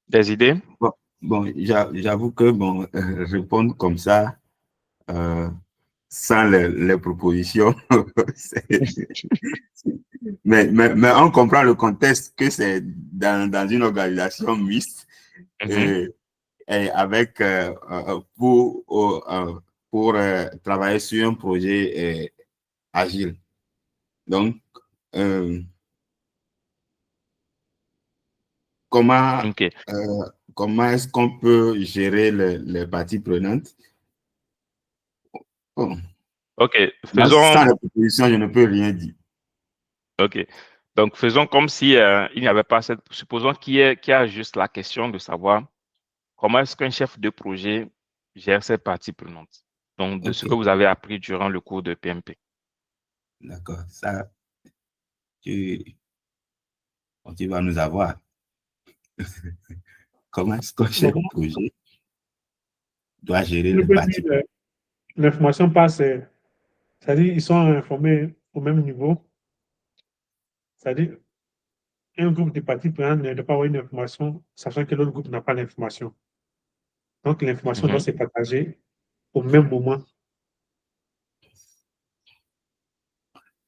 Des idées? Bon, j'avoue que répondre comme ça, sans les propositions, mais on comprend le contexte que c'est dans une organisation mixte et avec pour travailler sur un projet agile. Donc, comment est-ce qu'on peut gérer les parties prenantes? Oh. OK, faisons... Sans la proposition, je ne peux rien dire. OK. Donc, faisons comme si il n'y avait pas cette... Supposons qu'il y a juste la question de savoir comment est-ce qu'un chef de projet gère ses parties prenantes. Donc, de ce que vous avez appris durant le cours de PMP. D'accord. Ça, tu vas nous avoir. Comment est-ce qu'un chef de projet doit gérer les parties prenantes? L'information passe, c'est-à-dire ils sont informés au même niveau. C'est-à-dire, un groupe de parties prenantes ne doit pas avoir une information, sachant que l'autre groupe n'a pas l'information. Donc, l'information doit se partager au même moment.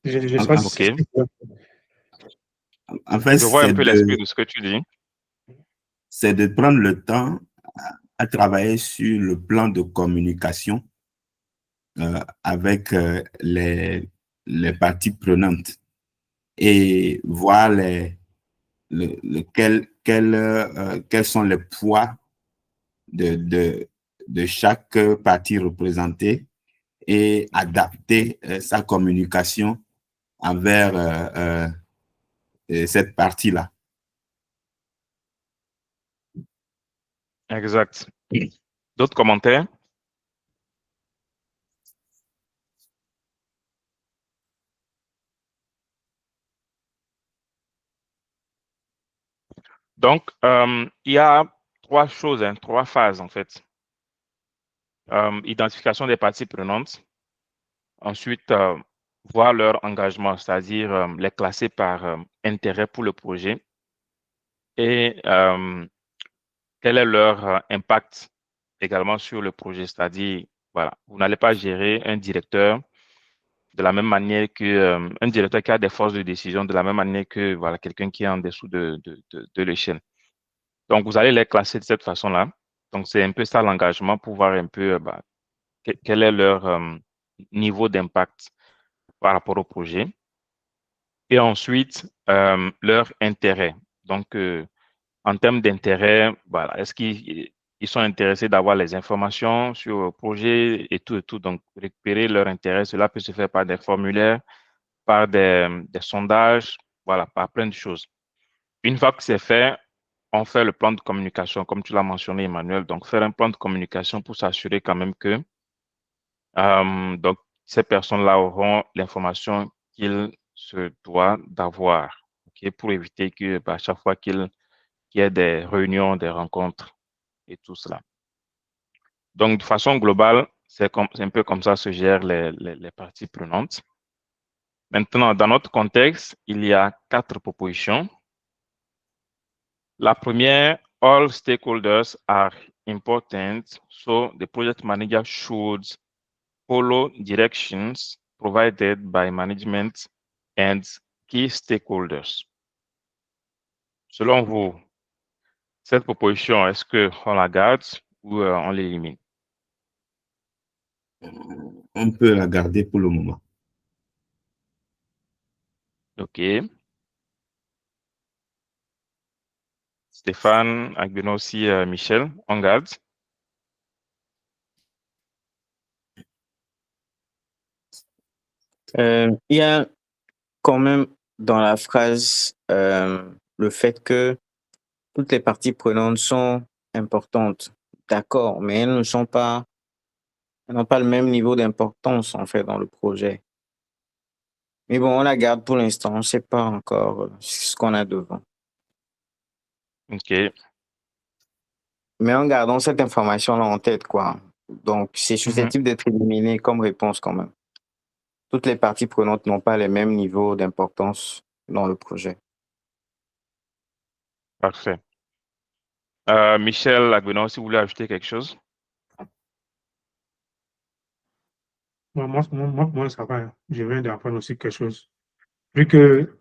Je sais pas si En fait, Je vois un peu l'esprit de ce que tu dis. c'est de prendre le temps à travailler sur le plan de communication avec les parties prenantes et voir quels sont les poids de chaque partie représentée et adapter sa communication envers cette partie-là. Exact. D'autres commentaires? Donc, il y a trois choses, trois phases en fait. Identification des parties prenantes. Ensuite, voir leur engagement, c'est-à-dire les classer par intérêt pour le projet. Et quel est leur impact également sur le projet, c'est-à-dire, voilà, vous n'allez pas gérer un directeur de la même manière que un directeur qui a des forces de décision de la même manière que voilà, quelqu'un qui est en dessous de l'échelle. Donc, vous allez les classer de cette façon-là. Donc, c'est un peu ça l'engagement pour voir un peu quel est leur niveau d'impact par rapport au projet. Et ensuite, leur intérêt. Donc, en termes d'intérêt, voilà, est-ce qu'ils sont intéressés d'avoir les informations sur le projet et tout et tout. Donc, récupérer leur intérêt, cela peut se faire par des formulaires, par des sondages, voilà, par plein de choses. Une fois que c'est fait, on fait le plan de communication, comme tu l'as mentionné, Emmanuel. Donc, faire un plan de communication pour s'assurer quand même que donc, ces personnes-là auront l'information qu'ils se doivent d'avoir, ok, pour éviter que à chaque fois qu'il y ait des réunions, des rencontres et tout cela. Donc, de façon globale, c'est un peu comme ça se gèrent les parties prenantes. Maintenant, dans notre contexte, il y a 4 propositions. La première, all stakeholders are important, so the project manager should follow directions provided by management and key stakeholders. Selon vous, cette proposition, est-ce qu'on la garde ou on l'élimine? On peut la garder pour le moment. OK. Stéphane, Agbenon aussi, Michel, on garde. Il y a quand même dans la phrase le fait que toutes les parties prenantes sont importantes, d'accord, mais elles n'ont pas le même niveau d'importance en fait dans le projet. Mais bon, on la garde pour l'instant, on ne sait pas encore ce qu'on a devant. OK. Mais en gardant cette information-là en tête, quoi. Donc, c'est susceptible d'être éliminé comme réponse quand même. Toutes les parties prenantes n'ont pas les mêmes niveaux d'importance dans le projet. Parfait. Michel, Agbenon, si vous voulez ajouter quelque chose? Moi, ça va. Hein. Je viens d'apprendre aussi quelque chose. Vu que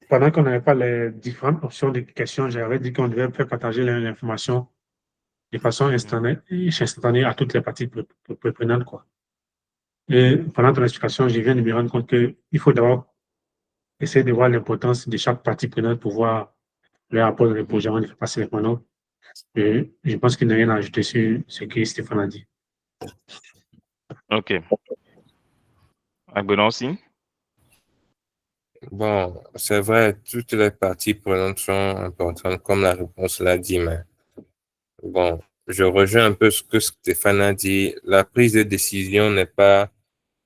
pendant qu'on n'avait pas les différentes options de questions, j'avais dit qu'on devait faire partager l'information de façon instantanée à toutes les parties prenantes, quoi. Et pendant ton explication, je viens de me rendre compte qu'il faut d'abord essayer de voir l'importance de chaque partie prenante pour voir le rapport de le projet avant de faire passer les maintenant. Et je pense qu'il n'y a rien à ajouter sur ce que Stéphane a dit. OK. Agbenon aussi? Bon, c'est vrai, toutes les parties prenantes sont importantes, comme la réponse l'a dit, mais bon, je rejoins un peu ce que Stéphane a dit. La prise de décision n'est pas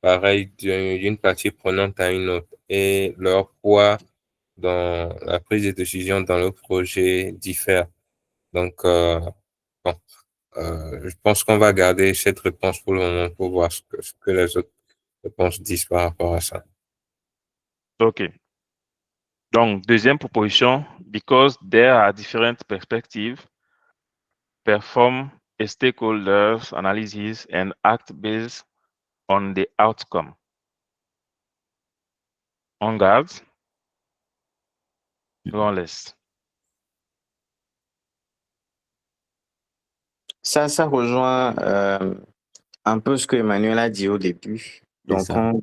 pareille d'une partie prenante à une autre et leur poids dans la prise de décision dans le projet diffère. Donc, bon, je pense qu'on va garder cette réponse pour le moment pour voir ce que les autres réponses disent par rapport à ça. OK. Donc, deuxième proposition, because there are different perspectives, perform a stakeholders analysis and act based on the outcome. On garde. On laisse. Ça rejoint un peu ce que Emmanuel a dit au début. Donc, ça.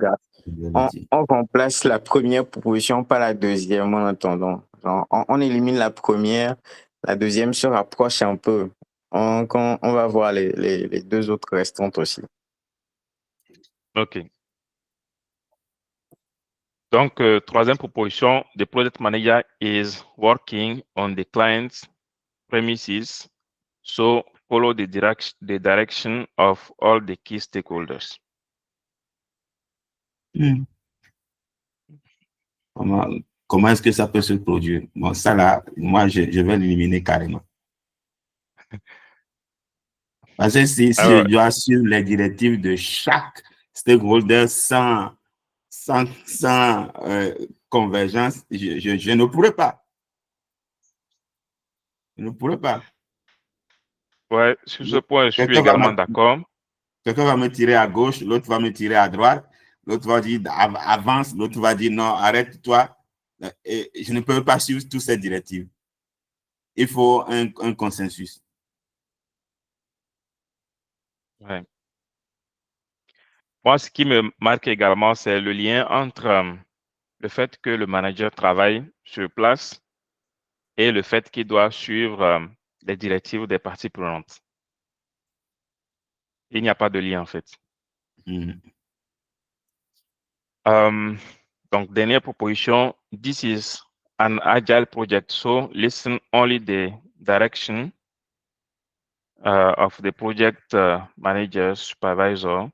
on remplace la première proposition par la deuxième en attendant. Genre, on élimine la première, la deuxième se rapproche un peu. On va voir les deux autres restantes aussi. OK. Donc, troisième proposition, the project manager is working on the client's premises, so follow the direction of all the key stakeholders. Comment est-ce que ça peut se produire? Bon, ça là, moi, je vais l'éliminer carrément. Parce que si je dois suivre les directives de chaque stakeholder sans convergence, je ne pourrais pas. Je ne pourrais pas. Ouais, sur ce point, je suis également d'accord. Quelqu'un va me tirer à gauche, l'autre va me tirer à droite, l'autre va dire avance, l'autre va dire non, arrête-toi. Et je ne peux pas suivre toutes ces directives. Il faut un consensus. Ouais. Moi, ce qui me marque également, c'est le lien entre le fait que le manager travaille sur place et le fait qu'il doit suivre les directives des parties prenantes. Il n'y a pas de lien, en fait. Donc, dernière proposition, this is an agile project, so listen only the direction of the project manager, supervisor,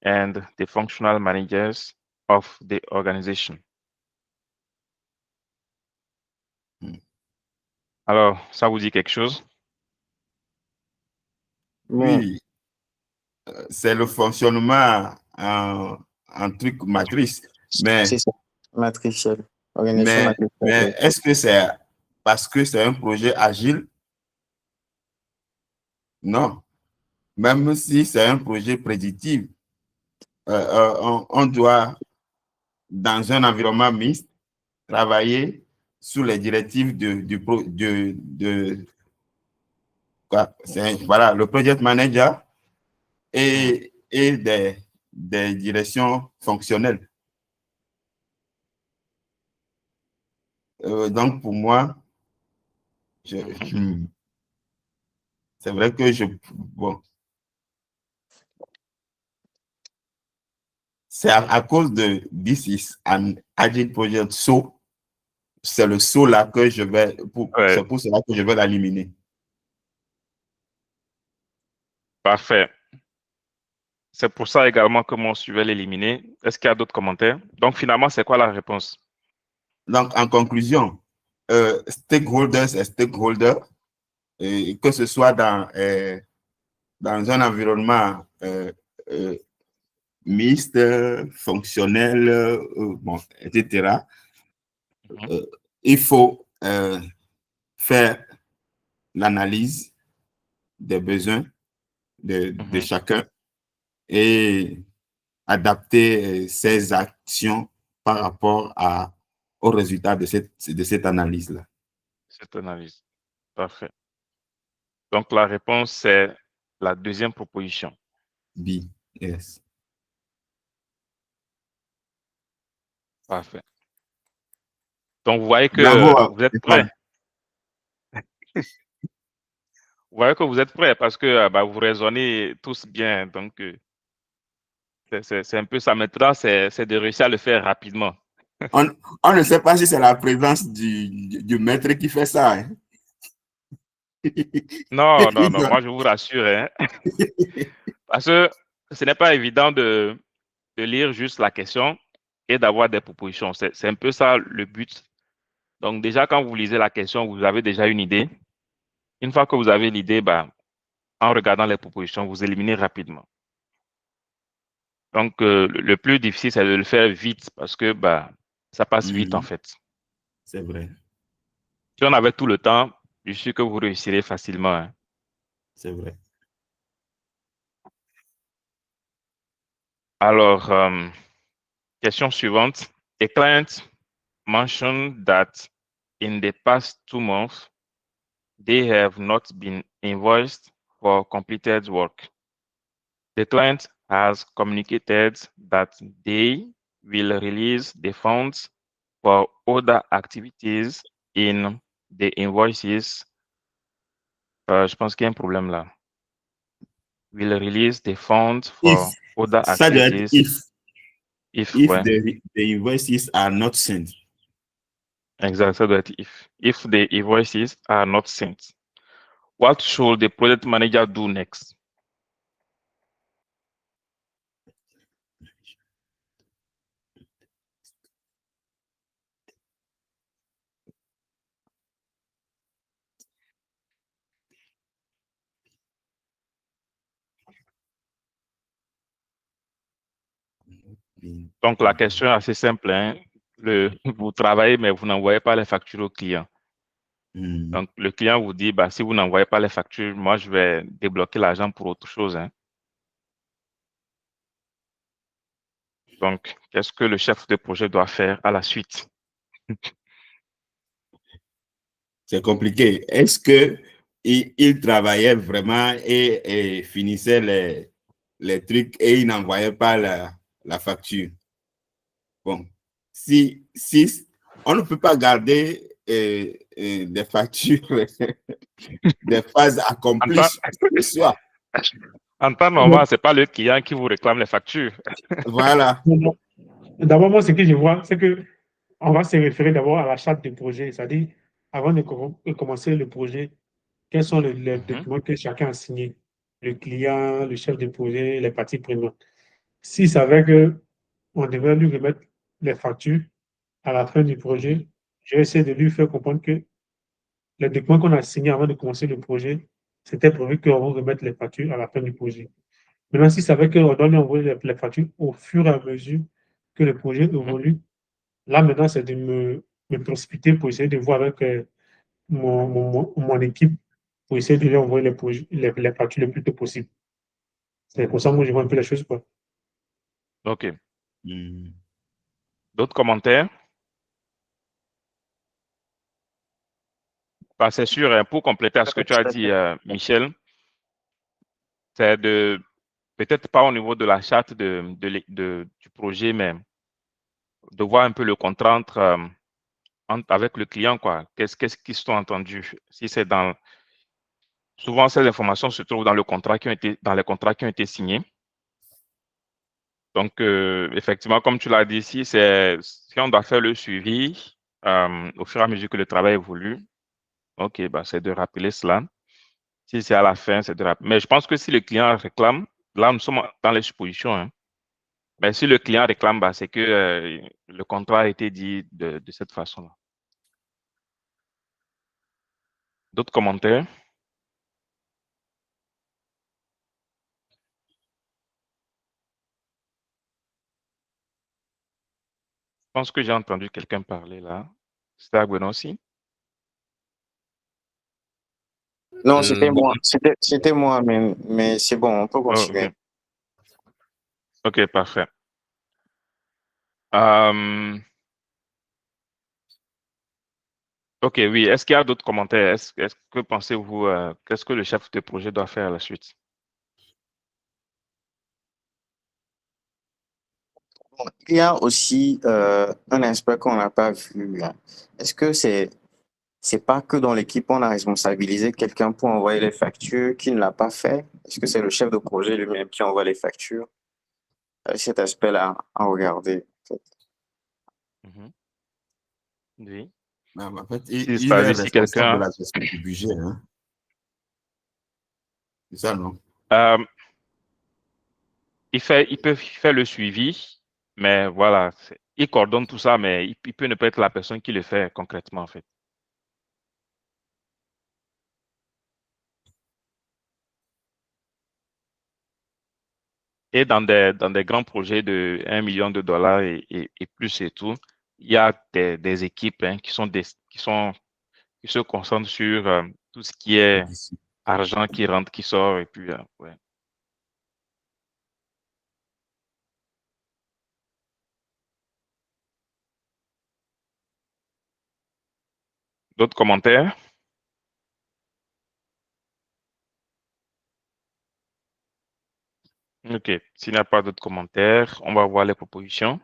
and the functional managers of the organization. Alors, ça vous dit quelque chose? Oui, c'est le fonctionnement en truc matrice. Mais, c'est ça, matriciel. Organisation matricielle. Mais est-ce que c'est parce que c'est un projet agile? Non. Même si c'est un projet prédictif, on doit, dans un environnement mixte, travailler sous les directives voilà, le project manager et des directions fonctionnelles. Donc, pour moi, c'est vrai que bon, c'est à cause de this is an agile project, so c'est le saut là que je vais, c'est pour cela que je vais l'éliminer. Parfait. C'est pour ça également que moi, je vais l'éliminer. Est-ce qu'il y a d'autres commentaires? Donc, finalement, c'est quoi la réponse? Donc, en conclusion, stakeholders et stakeholders, que ce soit dans un environnement mixte, fonctionnel, bon, etc., il faut faire l'analyse des besoins de chacun et adapter ses actions par rapport au résultat de cette analyse-là. Cette analyse. Parfait. Donc, la réponse, c'est la deuxième proposition. B, yes. Parfait. Donc, vous voyez que Bravo, vous êtes prêts. Vous voyez que vous êtes prêts parce que vous raisonnez tous bien. Donc, c'est un peu ça. Maintenant, c'est de réussir à le faire rapidement. On ne sait pas si c'est la présence du maître qui fait ça. Hein. Non, moi je vous rassure. Hein. Parce que ce n'est pas évident de lire juste la question et d'avoir des propositions. C'est un peu ça le but. Donc déjà, quand vous lisez la question, vous avez déjà une idée. Une fois que vous avez l'idée, en regardant les propositions, vous éliminez rapidement. Donc, le plus difficile, c'est de le faire vite parce que ça passe vite en fait. C'est vrai. Si on avait tout le temps, je suis sûr que vous réussirez facilement. Hein. C'est vrai. Alors, question suivante. A client mentioned that in the past 2 months, they have not been invoiced for completed work. The client has communicated that they will release the funds for other activities in the invoices. Je pense qu'il y a un problème là. Will release the funds for If, other ça doit être activities. If ouais. the invoices are not sent. Exact, ça doit être if the invoices are not sent. What should the project manager do next? Donc, la question est assez simple. Hein. Vous travaillez, mais vous n'envoyez pas les factures au client. Donc, le client vous dit, bah, si vous n'envoyez pas les factures, moi, je vais débloquer l'argent pour autre chose. Hein. Donc, qu'est-ce que le chef de projet doit faire à la suite? C'est compliqué. Est-ce que il travaillait vraiment et finissait les trucs et il n'envoyait pas la facture? Bon, si on ne peut pas garder des factures, des phases accomplies ce soir. En temps normal, ce n'est pas le client qui vous réclame les factures. Voilà. D'abord, moi, ce que je vois, c'est que on va se référer d'abord à la charte de projet, c'est-à-dire, avant de commencer le projet, quels sont les documents que chacun a signés? Le client, le chef de projet, les parties prenantes. S'il savait qu'on devait lui remettre les factures à la fin du projet, je vais essayer de lui faire comprendre que les documents qu'on a signés avant de commencer le projet, c'était prévu qu'on va remettre les factures à la fin du projet. Maintenant, s'il savait qu'on doit lui envoyer les factures au fur et à mesure que le projet évolue, là, maintenant, c'est de me précipiter pour essayer de voir avec mon équipe pour essayer de lui envoyer les factures le plus tôt possible. C'est pour ça que moi, je vois un peu les choses, quoi. OK. D'autres commentaires? Bah, c'est sûr, hein, pour compléter à ce que tu as dit, Michel, c'est de, peut-être pas au niveau de la charte du projet, mais de voir un peu le contrat avec le client, quoi. Qu'est-ce qu'ils sont entendus? Si c'est dans... Souvent, ces informations se trouvent dans les contrats qui ont été signés. Donc, effectivement, comme tu l'as dit ici, si on doit faire le suivi au fur et à mesure que le travail évolue, OK, bah, c'est de rappeler cela. Si c'est à la fin, c'est de rappeler. Mais je pense que si le client réclame, là, nous sommes dans les suppositions. Hein. Mais si le client réclame, bah, c'est que le contrat a été dit de cette façon-là. D'autres commentaires? Je pense que j'ai entendu quelqu'un parler là. C'était Agüero aussi? Non, c'était moi. C'était moi, mais c'est bon, on peut continuer. OK. OK, parfait. OK, oui. Est-ce qu'il y a d'autres commentaires? Que pensez-vous, qu'est-ce que le chef de projet doit faire à la suite? Bon, il y a aussi un aspect qu'on n'a pas vu. Hein. Est-ce que c'est pas que dans l'équipe, on a responsabilisé quelqu'un pour envoyer les factures qui ne l'a pas fait? Est-ce que c'est le chef de projet lui-même qui envoie les factures? Cet aspect-là à regarder. En fait. Oui. En fait, Si, il est si responsable de quelqu'un... la gestion du budget. Hein? C'est ça, non? Il peut faire le suivi, mais voilà, il coordonne tout ça, mais il peut ne pas être la personne qui le fait concrètement, en fait. Et dans des grands projets de 1 million de dollars et plus et tout, il y a des équipes hein, qui se concentrent sur tout ce qui est argent qui rentre, qui sort, et puis, ouais. D'autres commentaires? OK. S'il n'y a pas d'autres commentaires, on va voir les propositions.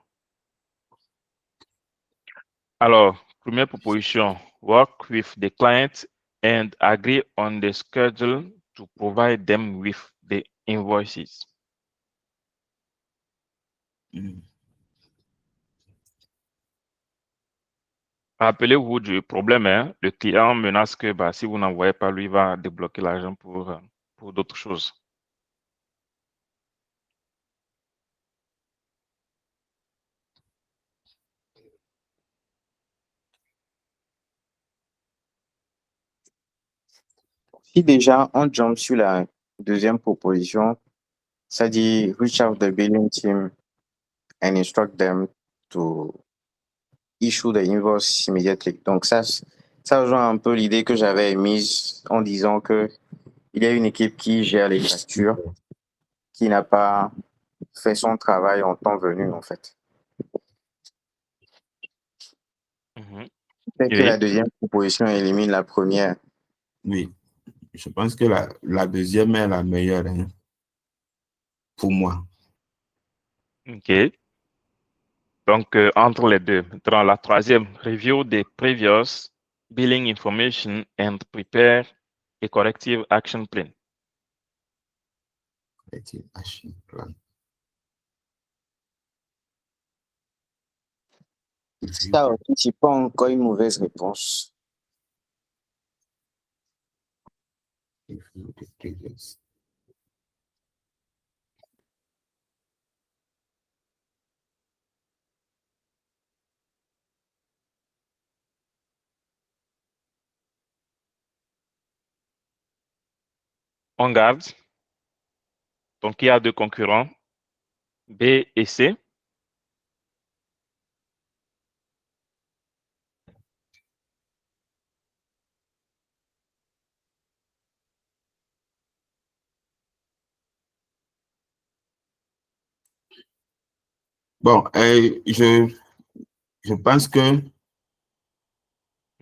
Alors, première proposition, work with the client and agree on the schedule to provide them with the invoices. Rappelez-vous du problème, hein? Le client menace que si vous n'envoyez pas, lui va débloquer l'argent pour d'autres choses. Si déjà on jump sur la deuxième proposition, ça dit reach out the billing team and instruct them to issue the invoice immediately. Donc ça rejoint un peu l'idée que j'avais émise en disant que il y a une équipe qui gère les factures, qui n'a pas fait son travail en temps venu, en fait. Peut-être que la deuxième proposition élimine la première. Oui, je pense que la deuxième est la meilleure, hein, pour moi. OK. Donc, entre les deux, dans la troisième, review the previous billing information and prepare a corrective action plan. Corrective action plan. Ça aussi, c'est pas encore une mauvaise réponse. On garde. Donc, il y a deux concurrents, B et C. Bon, je pense que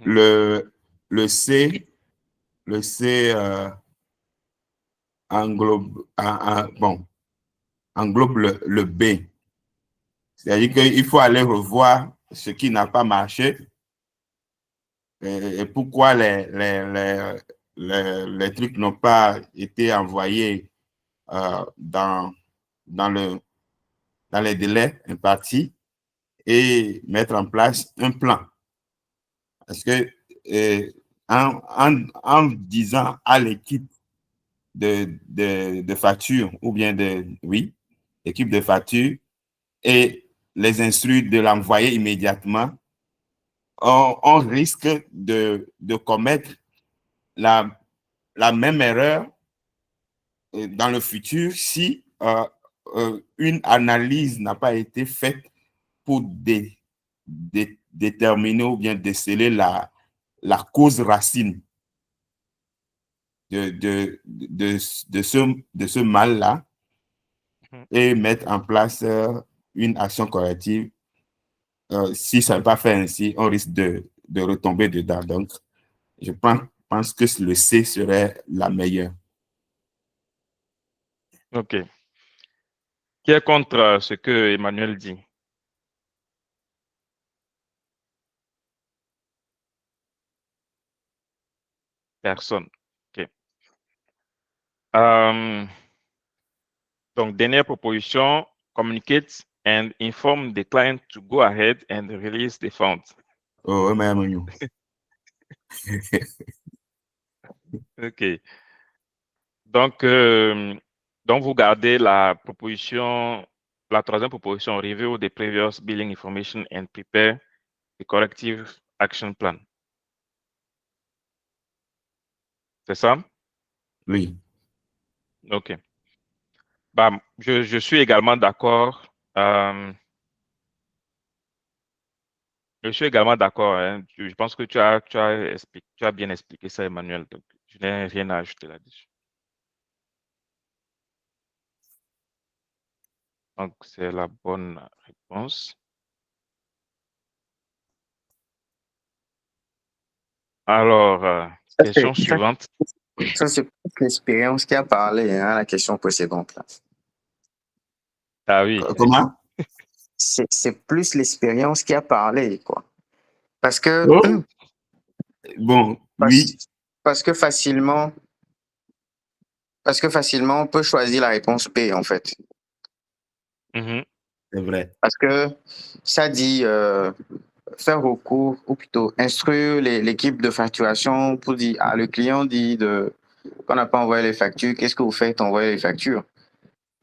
le C englobe, englobe le B. C'est-à-dire qu'il faut aller revoir ce qui n'a pas marché et pourquoi les trucs n'ont pas été envoyés dans les délais impartis et mettre en place un plan. Parce que en disant à l'équipe de facture ou bien l'équipe de facture et les instruire de l'envoyer immédiatement, on risque de commettre la même erreur dans le futur si une analyse n'a pas été faite pour déterminer ou bien déceler la cause racine de ce mal-là et mettre en place une action corrective. Si ça n'est pas fait ainsi, on risque de retomber dedans. Donc, je pense que le C serait la meilleure. OK. Qui est contre ce que Emmanuel dit? Personne. OK. Donc, dernière proposition, communicate and inform the client to go ahead and release the funds. Oh, Emmanuel. OK. Donc, vous gardez la troisième proposition, review the previous billing information and prepare the corrective action plan. C'est ça? Oui. OK. Je suis également d'accord. Je suis également d'accord. Hein. Je pense que tu as bien expliqué ça, Emmanuel. Donc, je n'ai rien à ajouter là-dessus. Donc, c'est la bonne réponse. Alors, Ça, question suivante. c'est plus l'expérience qui a parlé, hein, la question précédente. Là. Ah oui. Comment? C'est plus l'expérience qui a parlé, quoi. Parce que, Oh, bon, oui, parce que facilement, on peut choisir la réponse B, en fait. Mhm. c'est vrai. Parce que ça dit faire recours, ou plutôt instruire l'équipe de facturation pour dire, ah, le client dit qu'on n'a pas envoyé les factures, qu'est-ce que vous faites? Envoyer les factures.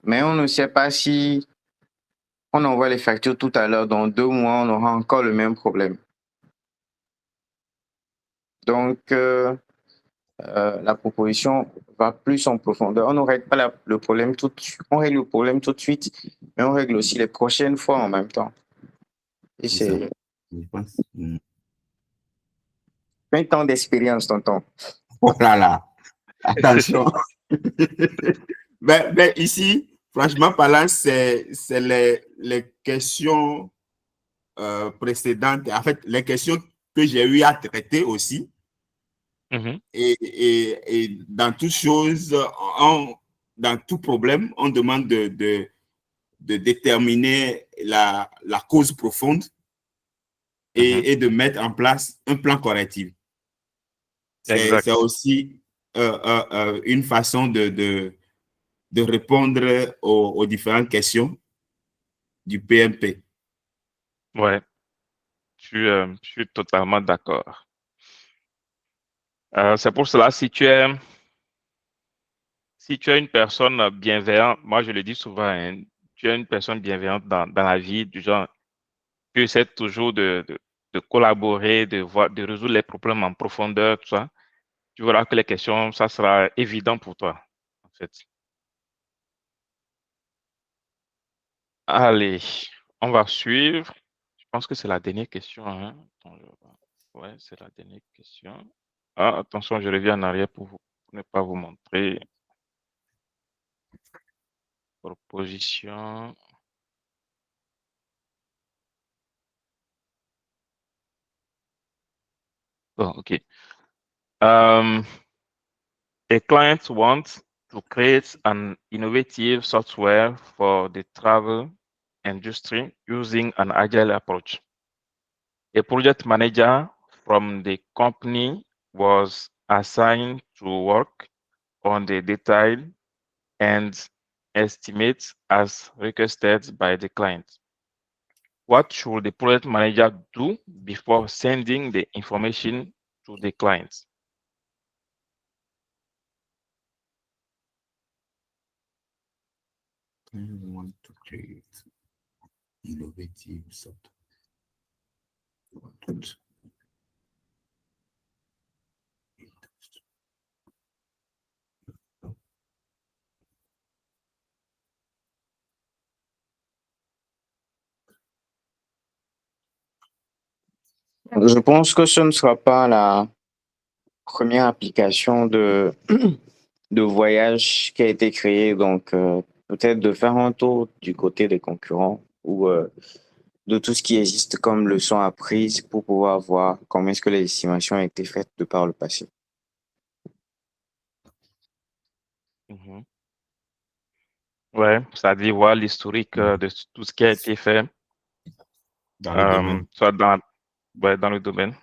Mais on ne sait pas si on envoie les factures tout à l'heure, dans 2 mois, on aura encore le même problème. Donc, la proposition va plus en profondeur. On ne règle pas le problème tout de suite, on règle le problème tout de suite, mais on règle aussi les prochaines fois en même temps. Et C'est ça, c'est je pense. 20 ans d'expérience, tonton. Oh là là, attention. Ben, ici, franchement parlant, c'est les questions précédentes, en fait, les questions que j'ai eu à traiter aussi. Mhm. Et dans toute chose, dans tout problème, on demande de déterminer la cause profonde Mhm. et de mettre en place un plan correctif. C'est Exact. aussi une façon de répondre aux différentes questions du PMP. Ouais, je suis totalement d'accord. C'est pour cela, si tu es une personne bienveillante, moi je le dis souvent, hein, tu es une personne bienveillante dans la vie, du genre, tu essaies toujours de collaborer, de résoudre les problèmes en profondeur, tout ça. Tu verras que les questions, ça sera évident pour toi, en fait. Allez, on va suivre. Je pense que c'est la dernière question, hein. Attends, ouais, c'est la dernière question. Ah, attention, je reviens en arrière pour ne pas vous montrer. Proposition. Bon, OK. A client wants to create an innovative software for the travel industry using an agile approach. A project manager from the company was assigned to work on the detail and estimates as requested by the client. What should the project manager do before sending the information to the client? I want to create innovative software. Je pense que ce ne sera pas la première application de voyage qui a été créée. Donc, peut-être de faire un tour du côté des concurrents ou de tout ce qui existe comme leçon apprise pour pouvoir voir comment est-ce que les estimations ont été faites de par le passé. Mhm. Ouais, c'est-à-dire voir l'historique de tout ce qui a été fait, Dans le domaine. soit dans le domaine.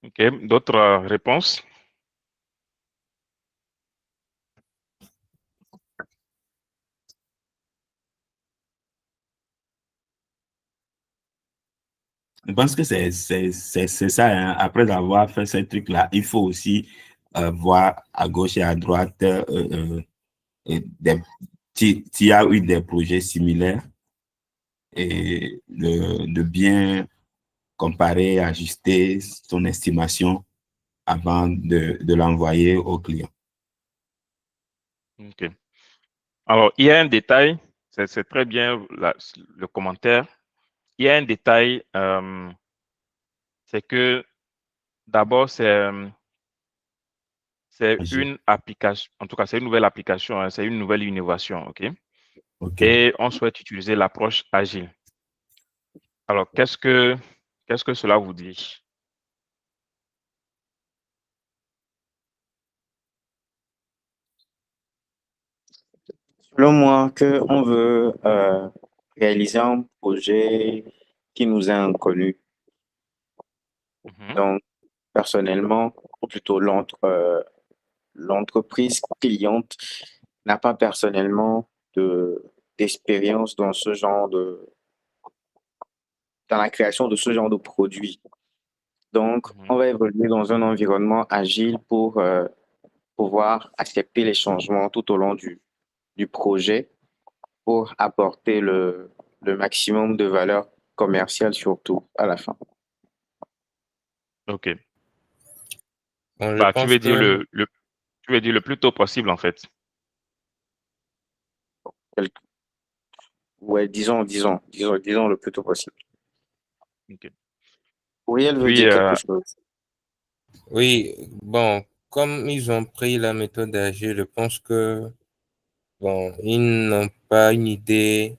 OK, d'autres réponses? Je pense que c'est ça, hein. Après avoir fait ces trucs-là, il faut aussi voir à gauche et à droite s'il y a eu des projets similaires et de bien comparer, ajuster son estimation avant de l'envoyer au client. OK. Alors, il y a un détail, c'est très bien le commentaire. Il y a un détail, c'est que D'abord, c'est Agile. une application, en tout cas, c'est une nouvelle application, hein, c'est une nouvelle innovation, OK? OK. Et on souhaite utiliser l'approche agile. Alors, qu'est-ce que cela vous dit? Selon moi, que on veut réaliser un projet qui nous est inconnu. Mhm, Donc, personnellement, ou plutôt l'entreprise cliente n'a pas personnellement d'expérience dans dans la création de ce genre de produit. Donc, on mhm. va évoluer dans un environnement agile pour pouvoir accepter les changements tout au long du projet pour apporter le maximum de valeur commerciale surtout à la fin. OK. Bon, je Bah, tu pense veux dire que tu veux dire le plus tôt possible, en fait. Quelque- Ouais, disons le plus tôt possible. OK. Uriel veut Puis, dire quelque chose. oui, bon, comme ils ont pris la méthode agile, je pense que bon, ils n'ont pas une idée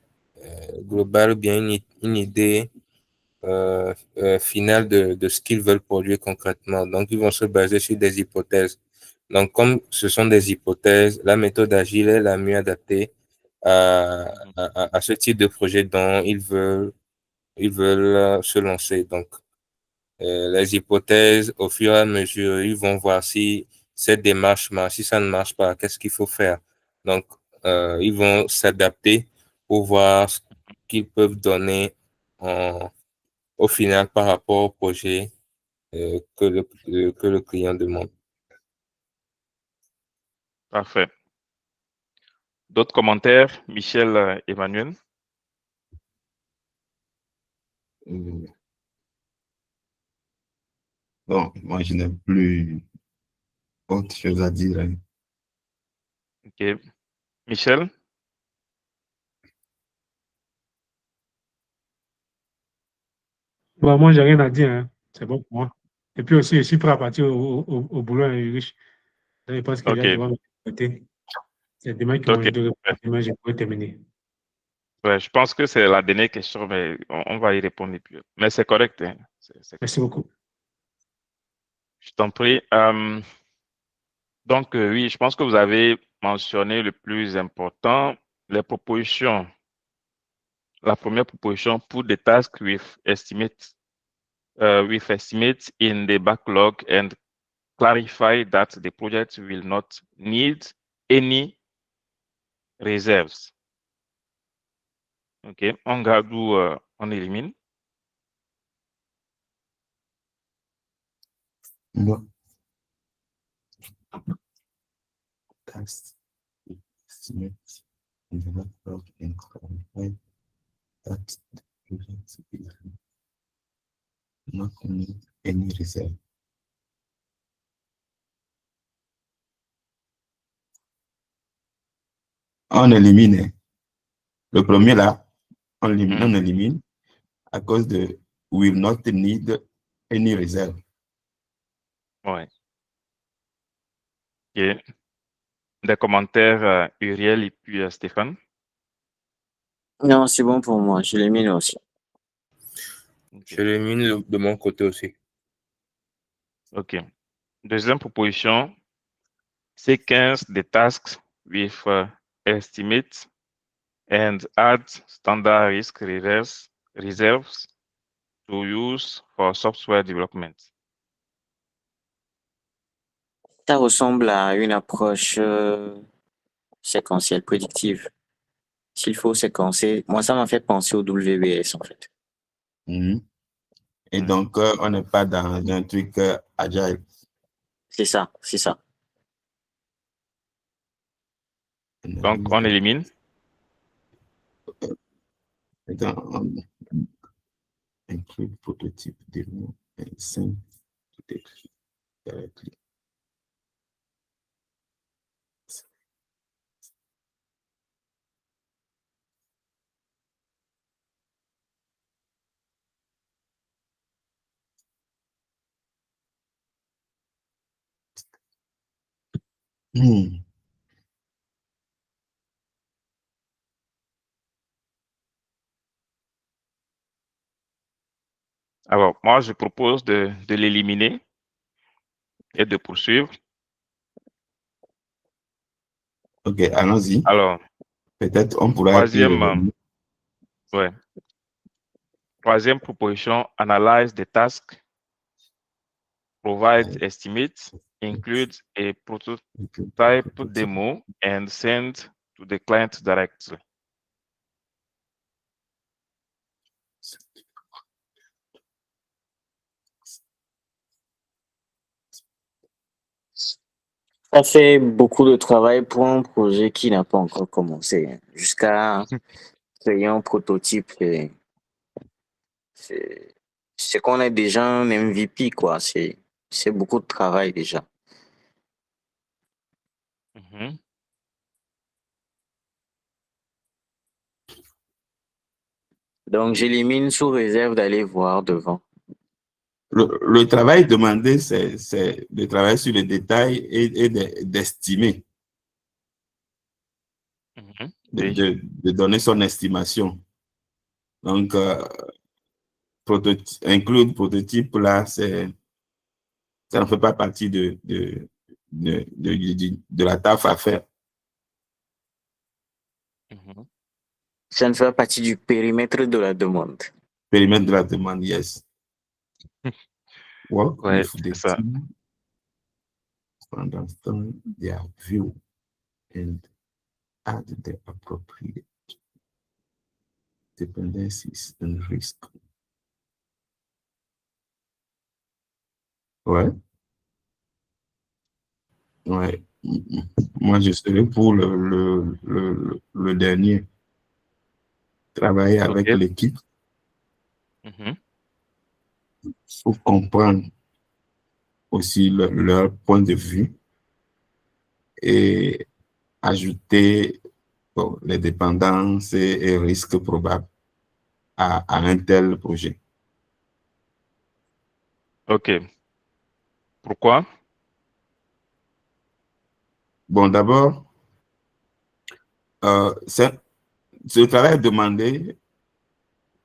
globale ou bien une idée finale de ce qu'ils veulent produire concrètement. Donc, ils vont se baser sur des hypothèses. Donc, comme ce sont des hypothèses, la méthode agile est la mieux adaptée mhm. à ce type de projet dont ils veulent se lancer. Donc, les hypothèses, au fur et à mesure, ils vont voir si cette démarche marche, si ça ne marche pas, qu'est-ce qu'il faut faire. Donc, ils vont s'adapter pour voir ce qu'ils peuvent donner au final par rapport au projet que le client demande. Parfait. D'autres commentaires, Michel, Emmanuel? Euh, Bon, moi, je n'ai plus autre chose à dire, hein. OK. Michel? Bon, moi, j'ai rien à dire, hein. C'est bon pour moi. Et puis aussi, je suis prêt à partir au boulot, hein, riche. Je pense qu'il va OK. devoir me côté. C'est demain que moi, OK. je dois répondre. Demain, je pourrai terminer. Ouais, je pense que c'est la dernière question, mais on va y répondre et puis. Mais c'est correct, hein. C'est Merci correct. beaucoup. Je t'en prie. Donc, oui, je pense que vous avez mentionné le plus important, les propositions. La première proposition pour the task with estimates in the backlog and clarify that the project will not need any reserves. OK, on garde ou on élimine. Non. Cast, estimate, and the backlog and clarify that the project will not need any reserve. On élimine. Le premier là, on élimine à cause de will not need any reserve. Ouais. OK. Des commentaires, Uriel et puis Stéphane. Non, c'est bon pour moi. Je l'élimine aussi. OK. Je l'élimine de mon côté aussi. OK. Deuxième proposition, sequence the tasks with estimates and add standard risk reserves to use for software development. Ça ressemble à une approche séquentielle prédictive. S'il faut séquencer, moi, ça m'a fait penser au WBS, en fait. Mhm. Et Ouais. donc, on n'est pas dans un truc agile. C'est ça, c'est ça. Donc, on élimine. Attends, on include prototype démo and send to the directly. Hmm. Alors, moi, je propose de l'éliminer et de poursuivre. Ok, allons-y. Alors, Peut-être on pourra y troisième, revenir. ouais, troisième proposition, analyze the task, provide estimates, include a prototype demo, and send to the client directly. Ça fait beaucoup de travail pour un projet qui n'a pas encore commencé, hein. Jusqu'à créer un prototype, c'est c'est qu'on est déjà un MVP, quoi. C'est beaucoup de travail déjà. Mhm. Donc, j'élimine sous réserve d'aller voir devant. Le travail demandé, c'est de travailler sur les détails et d'estimer, Mhm. de, Oui. de donner son estimation. Donc, inclure prototype, là, ça ne fait pas partie de la tâche à faire. Mhm. Ça ne fait pas partie du périmètre de la demande. Périmètre de la demande, yes. Work Ouais, with the c'est ça. team, understand their view, and add the appropriate dependencies and risk. Ouais. Ouais. Moi, je serais pour le dernier. Travailler avec OK. l'équipe Mhm. pour comprendre aussi leur point de vue et ajouter bon, les dépendances et risques probables à un tel projet. OK. Pourquoi? Bon, d'abord, ce travail demandé,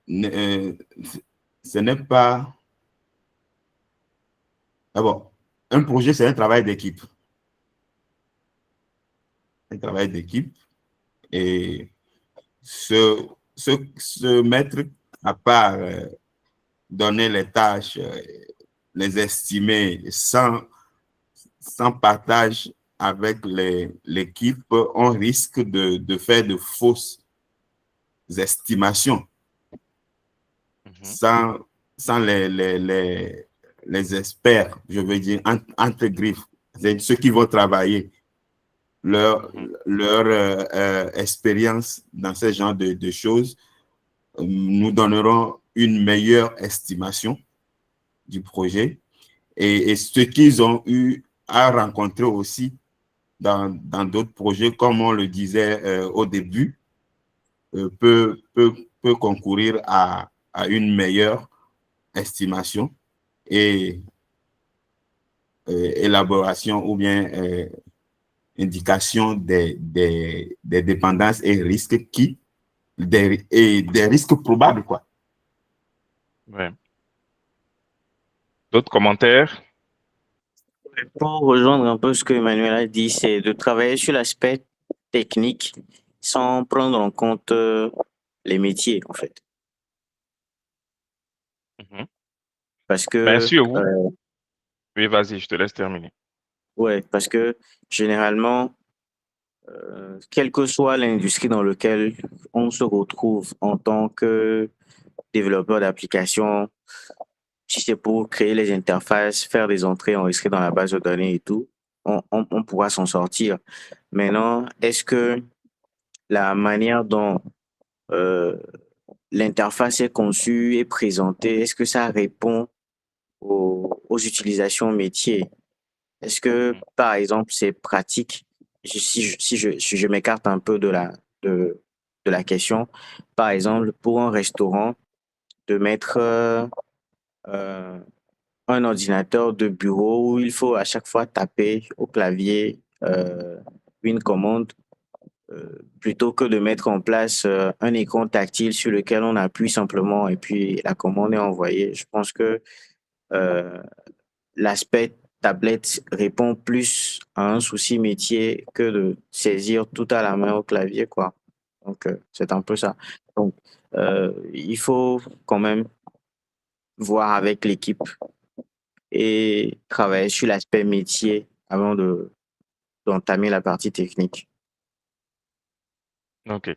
ce n'est pas... D'abord, un projet, c'est un travail d'équipe. Un travail d'équipe et se mettre à part, donner les tâches, les estimer sans partage avec l'équipe, on risque de faire de fausses estimations Mhm. sans les experts, je veux dire, entre griffes, ceux qui vont travailler leur, Mhm. leur expérience dans ce genre de choses nous donneront une meilleure estimation du projet et ce qu'ils ont eu à rencontrer aussi dans d'autres projets, comme on le disait au début, peut concourir à une meilleure estimation et élaboration ou bien indication des dépendances et risques et des risques probables, quoi. Ouais. D'autres commentaires? Pour rejoindre un peu ce que Emmanuel a dit, c'est de travailler sur l'aspect technique sans prendre en compte les métiers, en fait. Mhm. Parce Bien que, sûr, vous. Oui, vas-y, je te laisse terminer. ouais, parce que généralement, quelle que soit l'industrie dans laquelle on se retrouve en tant que développeur d'applications, si c'est pour créer les interfaces, faire des entrées enregistrées dans la base de données et tout, on pourra s'en sortir. Maintenant, est-ce que la manière dont euh, l'interface est conçue et présentée, est-ce que ça répond aux utilisations métiers? Est-ce que, Mhm. par exemple, c'est pratique, si je m'écarte un peu de la question, par exemple, pour un restaurant, de mettre un ordinateur de bureau où il faut à chaque fois taper au clavier une commande, plutôt que de mettre en place un écran tactile sur lequel on appuie simplement et puis la commande est envoyée. Je pense que euh, l'aspect tablette répond plus à un souci métier que de saisir tout à la main au clavier, quoi. Donc, c'est un peu ça. Donc, il faut quand même voir avec l'équipe et travailler sur l'aspect métier avant d'entamer la partie technique. OK.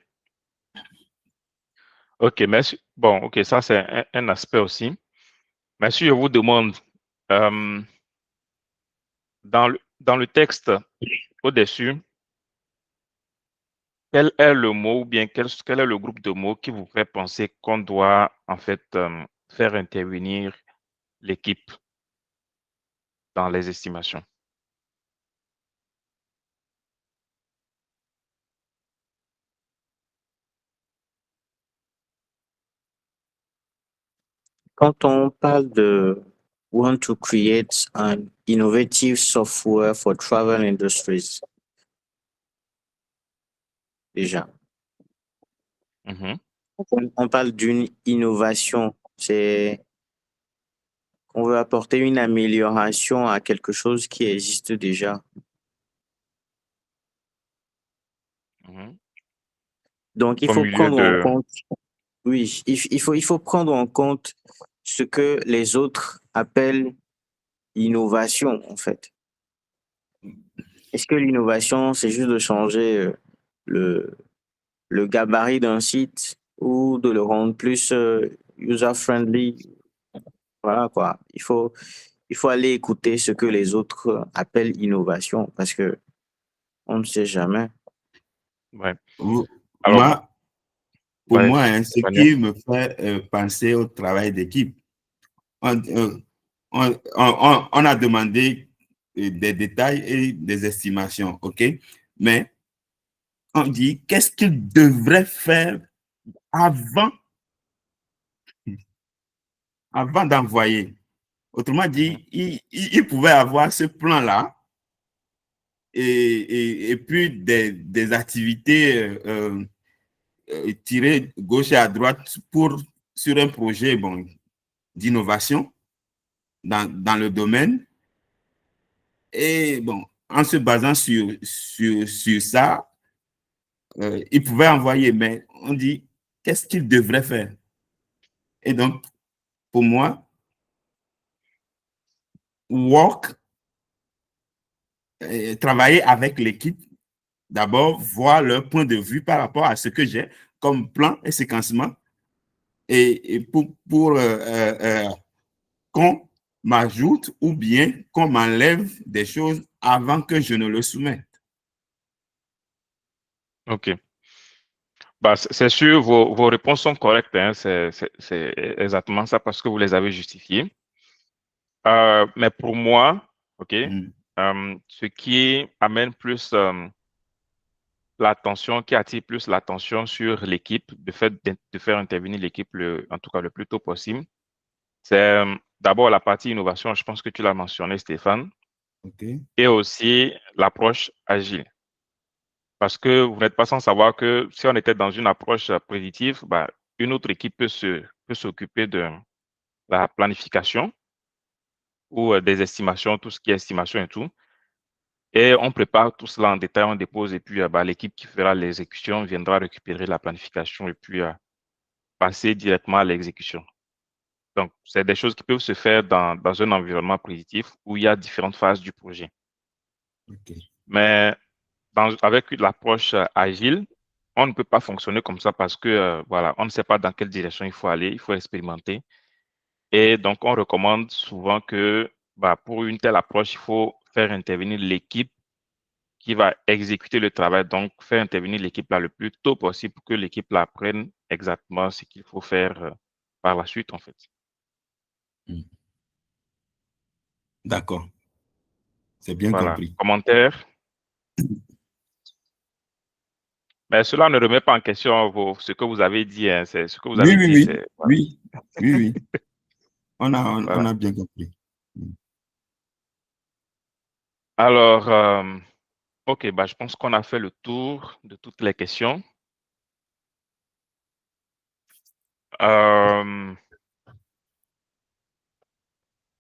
OK, merci. Bon, OK, ça, c'est un aspect aussi. Mais si je vous demande, dans le texte au-dessus, quel est le mot ou bien quel est le groupe de mots qui vous fait penser qu'on doit en fait faire intervenir l'équipe dans les estimations? Quand on parle de want to create an innovative software for travel industries, déjà, Mhm. on parle d'une innovation. C'est on veut apporter une amélioration à quelque chose qui existe déjà. Mhm. Donc, il Au faut milieu prendre en de... compte, oui, il faut prendre en compte ce que les autres appellent innovation, en fait. Est-ce que l'innovation, c'est juste de changer le, le gabarit d'un site ou de le rendre plus user-friendly? Voilà, quoi. Il faut aller écouter ce que les autres appellent innovation parce que on ne sait jamais. Ouais. Vous- Alors, Moi, pour ouais, moi, hein, ce Daniel. qui me fait penser au travail d'équipe, on, on a demandé des détails et des estimations, OK? Mais on dit qu'est-ce qu'il devrait faire avant, avant d'envoyer. Autrement Mhm. dit, il pouvait avoir ce plan-là et puis des activités tirées gauche et à droite sur un projet bon, d'innovation dans le domaine. Et bon, en se basant sur ça, il pouvait envoyer, mais on dit qu'est-ce qu'il devrait faire. Et donc, pour moi, work, travailler avec l'équipe, d'abord voir leur point de vue par rapport à ce que j'ai comme plan et séquencement, et pour qu'on m'ajoute ou bien qu'on m'enlève des choses avant que je ne le soumette. OK. Bah, c'est sûr, vos réponses sont correctes, hein. C'est exactement ça parce que vous les avez justifiées. Mais pour moi, OK, Mm. ce qui amène plus l'attention, qui attire plus l'attention sur l'équipe, le fait de faire intervenir l'équipe en tout cas le plus tôt possible, c'est d'abord la partie innovation, je pense que tu l'as mentionné, Stéphane, OK. et aussi l'approche agile. Parce que vous n'êtes pas sans savoir que si on était dans une approche prédictive, bah, une autre équipe peut s'occuper de la planification ou des estimations, tout ce qui est estimation et tout. Et on prépare tout cela en détail, on dépose et puis bah, l'équipe qui fera l'exécution viendra récupérer la planification et puis passer directement à l'exécution. Donc, c'est des choses qui peuvent se faire dans un environnement prédictif où il y a différentes phases du projet. OK. Mais avec l'approche agile, on ne peut pas fonctionner comme ça parce que voilà, on ne sait pas dans quelle direction il faut aller, il faut expérimenter. Et donc, on recommande souvent que bah, pour une telle approche, il faut faire intervenir l'équipe qui va exécuter le travail, donc faire intervenir l'équipe là le plus tôt possible pour que l'équipe là apprenne exactement ce qu'il faut faire par la suite, en fait. Mm. D'accord, c'est bien Voilà. compris. Commentaire. Mais cela ne remet pas en question ce que vous avez dit, hein. C'est ce que vous Oui, avez oui, dit, oui, c'est voilà. oui, oui, oui. On Voilà. a bien compris. Mm. Alors, Ok, bah, je pense qu'on a fait le tour de toutes les questions.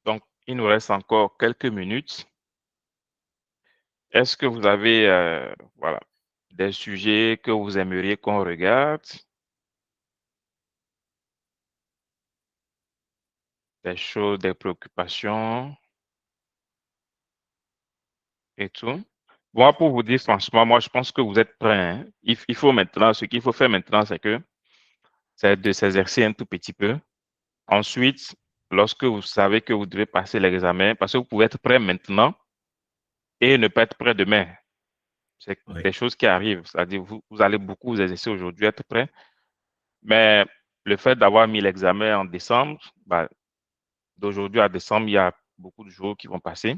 Donc, il nous reste encore quelques minutes. Est-ce que vous avez voilà, des sujets que vous aimeriez qu'on regarde? Des choses, des préoccupations et tout? Moi, pour vous dire franchement, moi, je pense que vous êtes prêts, hein. Il faut maintenant, ce qu'il faut faire maintenant, c'est de s'exercer un tout petit peu. Ensuite, lorsque vous savez que vous devez passer l'examen, parce que vous pouvez être prêt maintenant et ne pas être prêt demain. C'est Oui. des choses qui arrivent. C'est-à-dire, vous allez beaucoup vous exercer aujourd'hui, être prêt. Mais le fait d'avoir mis l'examen en décembre, bah, d'aujourd'hui à décembre, il y a beaucoup de jours qui vont passer.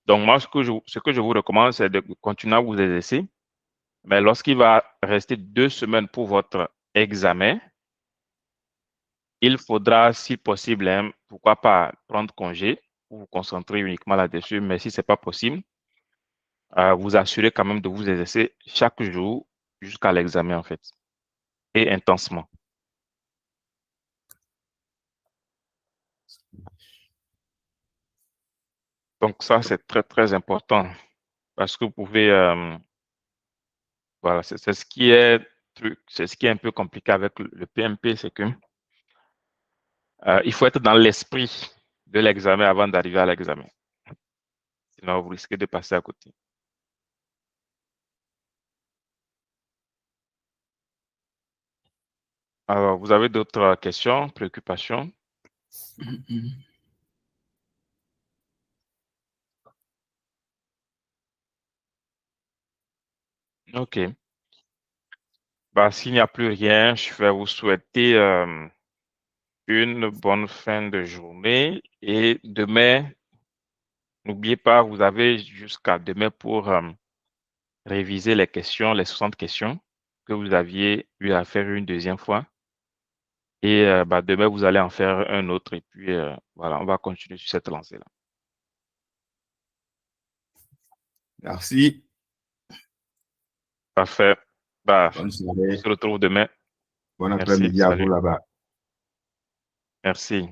Donc, moi, ce que je vous recommande, c'est de continuer à vous exercer. Mais lorsqu'il va rester 2 semaines pour votre examen, il faudra, si possible, hein, pourquoi pas prendre congé pour vous concentrer uniquement là-dessus. Mais si ce n'est pas possible, vous assurez quand même de vous exercer chaque jour jusqu'à l'examen, en fait, et intensement. Donc, ça, c'est très, très important parce que vous pouvez, voilà, c'est ce qui est c'est ce qui est un peu compliqué avec le PMP, c'est que il faut être dans l'esprit de l'examen avant d'arriver à l'examen. Sinon, vous risquez de passer à côté. Alors, vous avez d'autres questions, préoccupations? OK. Bah, s'il n'y a plus rien, je vais vous souhaiter une bonne fin de journée. Et demain, n'oubliez pas, vous avez jusqu'à demain pour réviser les questions, les 60 questions que vous aviez eu à faire une deuxième fois. Et bah, demain, vous allez en faire un autre. Et puis, voilà, on va continuer sur cette lancée-là. Merci. Parfait. Bah, Bonne on soirée. se retrouve demain. Bon Merci. après-midi à vous Salut. là-bas. Merci.